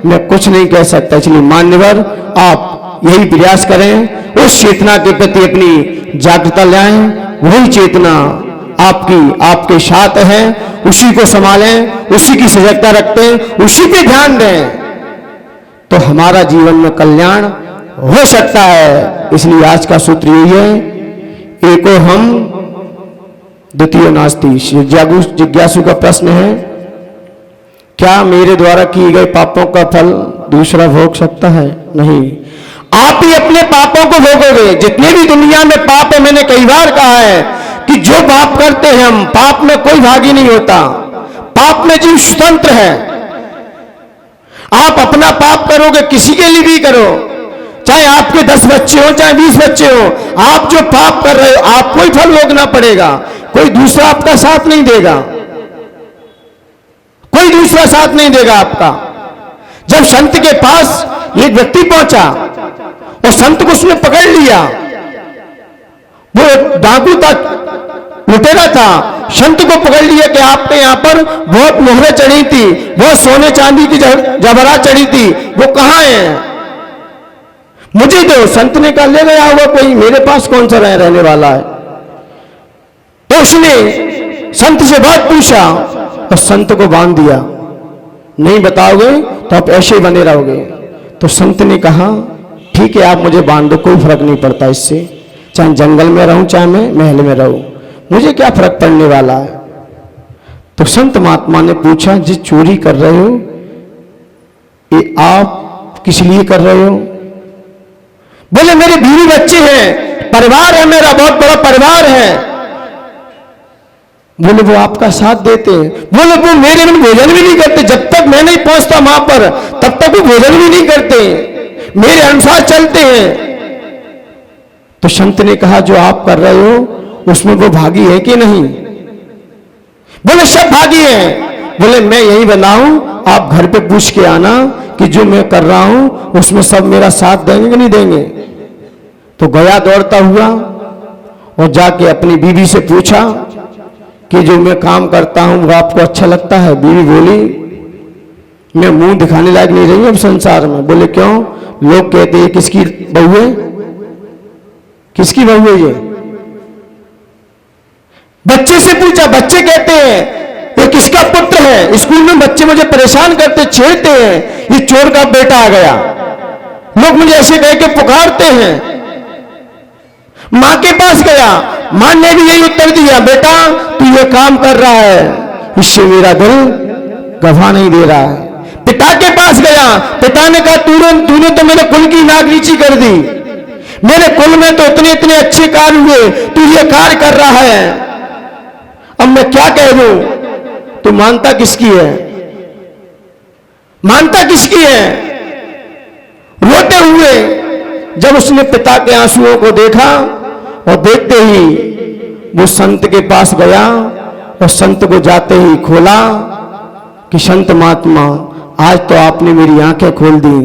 मैं कुछ नहीं कह सकता। इसलिए मान्यवर, आप यही प्रयास करें, उस चेतना के प्रति अपनी जागरूकता लाएं। वही चेतना आपके साथ है, उसी को संभालें, उसी की सजगता रखते, उसी पे ध्यान दें, तो हमारा जीवन में कल्याण हो सकता है। इसलिए आज का सूत्र यही है, एको हम द्वितीय नास्ति। जिज्ञासु का प्रश्न है, क्या मेरे द्वारा किए गए पापों का फल दूसरा भोग सकता है? नहीं, आप ही अपने पापों को भोगोगे। जितने भी दुनिया में पाप है, मैंने कई बार कहा है कि जो पाप करते हैं हम, पाप में कोई भागी नहीं होता, पाप में जीव स्वतंत्र है। आप अपना पाप करोगे, किसी के लिए भी करो, चाहे आपके 10 बच्चे हो, चाहे 20 बच्चे हो, आप जो पाप कर रहे हो आपको ही फल भोगना पड़ेगा। कोई दूसरा आपका साथ नहीं देगा, कोई दूसरा साथ नहीं देगा आपका। जब संत के पास एक व्यक्ति पहुंचा और संत को उसने पकड़ लिया, वो डाकू था, लुटेरा था, संत को पकड़ लिया कि आपने यहां पर बहुत मोहरें चढ़ी थी, बहुत सोने चांदी की जवाहरात चढ़ी थी, वो कहां है, मुझे दो। संत ने कहा ले गया होगा कोई, मेरे पास कौन सा रहने वाला है। तो उसने संत से बात पूछा और संत को बांध दिया, नहीं बताओगे तो आप ऐसे ही बने रहोगे। तो संत ने कहा ठीक है, आप मुझे बांध दो, कोई फर्क नहीं पड़ता इससे, चाहे जंगल में रहूं चाहे मैं महल में रहूं, मुझे क्या फर्क पड़ने वाला है। तो संत महात्मा ने पूछा, जिस चोरी कर रहे हो ये आप किस लिए कर रहे हो? बोले मेरे बीवी बच्चे हैं, परिवार है, मेरा बहुत बड़ा परिवार है। बोले वो आपका साथ देते हैं? बोले वो मेरे में भोजन भी नहीं करते, जब तक मैं नहीं पहुंचता वहां पर तब तक वो भोजन भी नहीं करते, मेरे अनुसार चलते हैं। तो संत ने कहा जो आप कर रहे हो उसमें वो भागी है कि नहीं? बोले सब भागी हैं। बोले मैं यही बनाऊं, आप घर पे पूछ के आना कि जो मैं कर रहा हूं उसमें सब मेरा साथ देंगे कि नहीं देंगे। तो गया दौड़ता हुआ और जाके अपनी बीवी से पूछा कि जो मैं काम करता हूं वो आपको अच्छा लगता है? बीवी बोली मैं मुंह दिखाने लायक नहीं रही अब संसार में। बोले क्यों? लोग कहते हैं किसकी बहू है, किसकी बहू है ये? बच्चे से पूछा, बच्चे कहते हैं ये किसका पुत्र है? स्कूल में बच्चे मुझे परेशान करते, छेड़ते हैं, ये चोर का बेटा आ गया, लोग मुझे ऐसे कह के पुकारते हैं। मां के पास गया, मां ने भी यही उत्तर दिया, बेटा तू ये काम कर रहा है, इससे मेरा दिल गवा नहीं दे रहा है। पिता के पास गया, पिता ने कहा तूने तो मेरे कुल की नाक नीची कर दी, मेरे कुल में तो इतने इतने अच्छे कार्य हुए, तू ये कार्य कर रहा है, अब मैं क्या कह दूं? तू मानता किसकी है? मानता किसकी है? रोते हुए जब उसने पिता के आंसुओं को देखा और देखते ही वो संत के पास गया और संत को जाते ही खोला कि संत महात्मा आज तो आपने मेरी आंखें खोल दी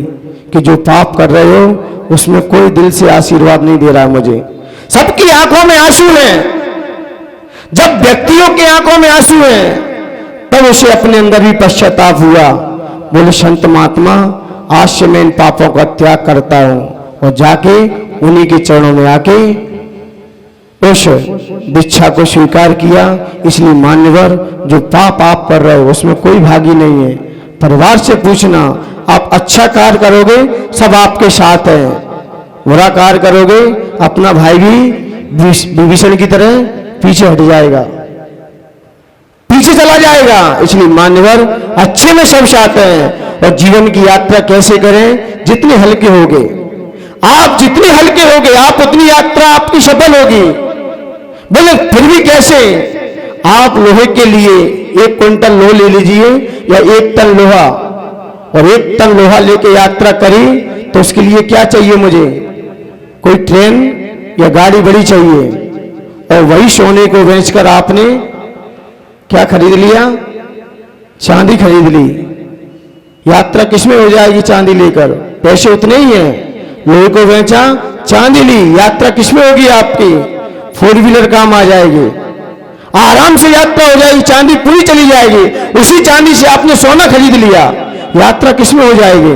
कि जो पाप कर रहे हो उसमें कोई दिल से आशीर्वाद नहीं दे रहा मुझे, सबकी आंखों में आंसू हैं। जब व्यक्तियों के आंखों में आंसू हैं तब उसे अपने अंदर भी पश्चाताप हुआ। बोले संत महात्मा, आज से मैं इन पापों का त्याग करता हूं, और जाके उन्हीं के चरणों में आके उस दीक्षा को स्वीकार किया। इसलिए मान्यवर, जो पाप आप कर रहे हो उसमें कोई भागी नहीं है। परिवार से पूछना, आप अच्छा कार्य करोगे सब आपके साथ है, बुरा कार्य करोगे अपना भाई भी विभीषण की तरह पीछे हट जाएगा, पीछे चला जाएगा। इसलिए मान्यवर, अच्छे में सब साथ हैं। और जीवन की यात्रा कैसे करें? जितने हल्के होगे आप, जितने हल्के होगे आप, उतनी यात्रा आपकी सफल होगी। बोले फिर भी कैसे? आप लोहे के लिए 1 क्विंटल लोहा ले लीजिए या 1 टन लोहा, और 1 टन लोहा लेके यात्रा करी तो उसके लिए क्या चाहिए मुझे? कोई ट्रेन या गाड़ी बड़ी चाहिए। और वही सोने को बेचकर आपने क्या खरीद लिया? चांदी खरीद ली। यात्रा किसमें हो जाएगी? चांदी लेकर। पैसे उतने ही हैं, लोहे को बेचा, चांदी ली, यात्रा किसमें होगी आपकी? 4 व्हीलर काम आ जाएगी, आराम से यात्रा हो जाएगी, चांदी पूरी चली जाएगी। उसी चांदी से आपने सोना खरीद लिया, यात्रा किसमें हो जाएगी?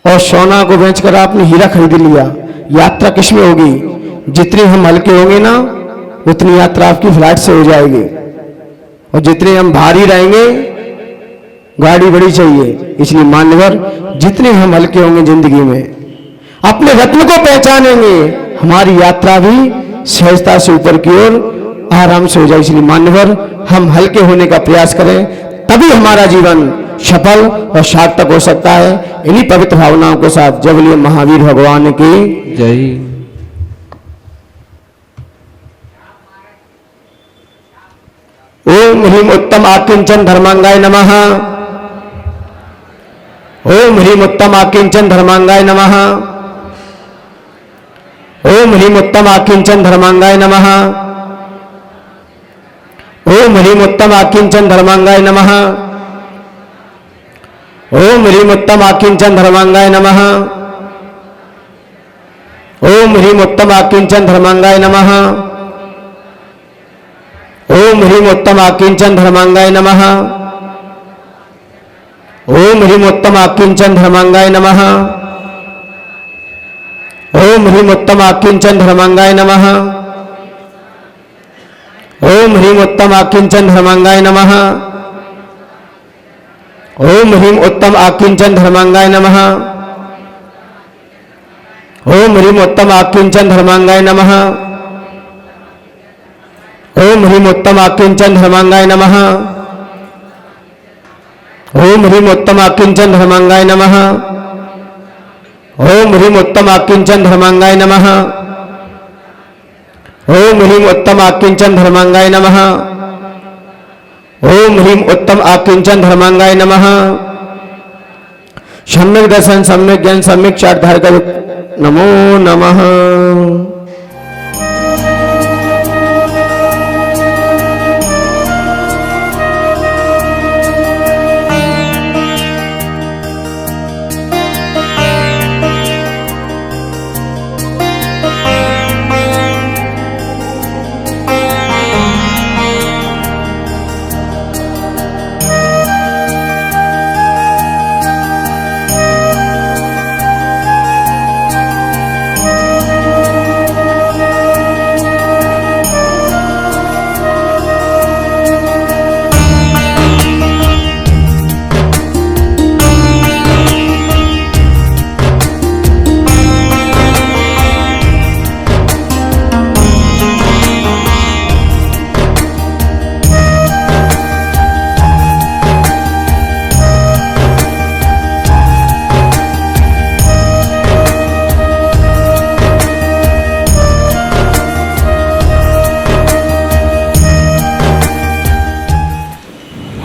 और सोना को बेचकर आपने हीरा खरीद लिया, यात्रा किसमें होगी? जितने हम हल्के होंगे ना उतनी यात्रा आपकी फ्लाइट से हो जाएगी। और जितने हम भारी रहेंगे गाड़ी बड़ी चाहिए। इसलिए मान्यवर, जितने हम हल्के होंगे जिंदगी में, अपने रत्न को पहचानेंगे, हमारी यात्रा भी सहजता से ऊपर की ओर आराम से हो जाए। इसलिए मान्यवर, हम हल्के होने का प्रयास करें, तभी हमारा जीवन सफल और सार्थक हो सकता है। इन्हीं पवित्र भावनाओं के साथ जय बोलिए महावीर भगवान की जय। ओम ह्रीम उत्तम आकिंचन धर्मांगाय नमः। ओम ह्रीम उत्तम आकिंचन धर्मांगाय नमः। ओम ह्रीम उत्तम आकिंचन धर्मांगाय नमः। ओम ह्रीम उत्तम आकिंचन धर्मांगाय नमः। ओम ह्रीम उत्तम आकिंचन धर्मांगाय नमः। ओम ह्रीम उत्तम आकिंचन धर्मांगाय नमः। ओम ह्रीम उत्तम आकिंचन धर्मांगाय नमः। ओम ह्रीम उत्तम आकिंचन धर्मांगाय नमः। ओम ह्रीम उत्तम आकिंचन धर्मांगाय नमः। ओम ह्रीम उत्तम आकिंचन धर्मांगाय नमः। ओम ह्रीम उत्तम आकिंचन धर्मांगाय नमः। ओम ह्रीम उत्तम आकिंचन धर्मांगाय नमः। ओम ह्रीम उत्तम आकिंचन धर्मांगाय नमः। ओम ह्रीम उत्तम आकिंचन धर्मांगाय नमः। ओम ह्रीम उत्तम आकिंचन धर्मांगाय नमः। ओम ह्रीम उत्तम आकिंचन धर्मांगाय नमः। ओम ह्रीम उत्तम आकिंचन धर्मांगाय नमः। सम्यक दर्शन, सम्यक ज्ञान, सम्यक चारधार का नमो नमः।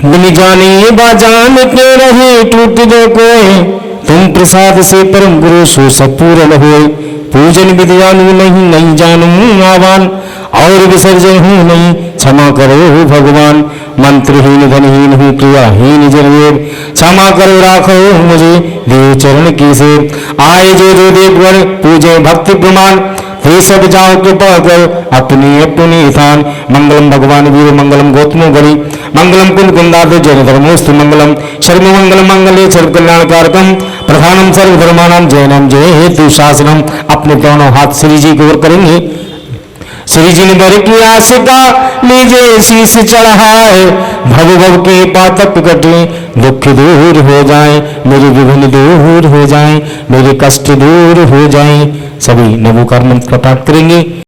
बिन जाने बाजान के रहे टूट जो कोई, तुम प्रसाद से परम गुरु सो सपूर्ण होए। पूजन विधि जानू नहीं, नहीं जानू आवान, और विसर्जन हूँ नहीं, क्षमा करो भगवान। मंत्रहीन धनहीन हूँ, क्रियाहीन जनवेद, क्षमा करो राखो मुझे देव चरण की से। आए जो जो देवगण पूजे भक्ति प्रमाण, हे सब जाओ के पाकर अपनी अपनी स्थान। मंगलम भगवान वीर मंगलम गौतमो गणि मंगलम कुल कुंदार्थ जैन धर्मोस्तु मंगलम सर्व मंगल मंगले सर्व कल्याणकारकम प्रधानम सर्व धर्माणाम जैनम जय हेतु शासनम। अपने दोनों हाथ श्री जी की ओर करेंगे। श्री जी ने बर की आशिका लीजिए शीश चढ़ाए, भव भव के पातक कटे दुख दूर हो जाए, मेरे विघ्न दूर हो जाए, मेरे कष्ट दूर हो जाए। सभी नमोकार मंत्र का पाठ करेंगे।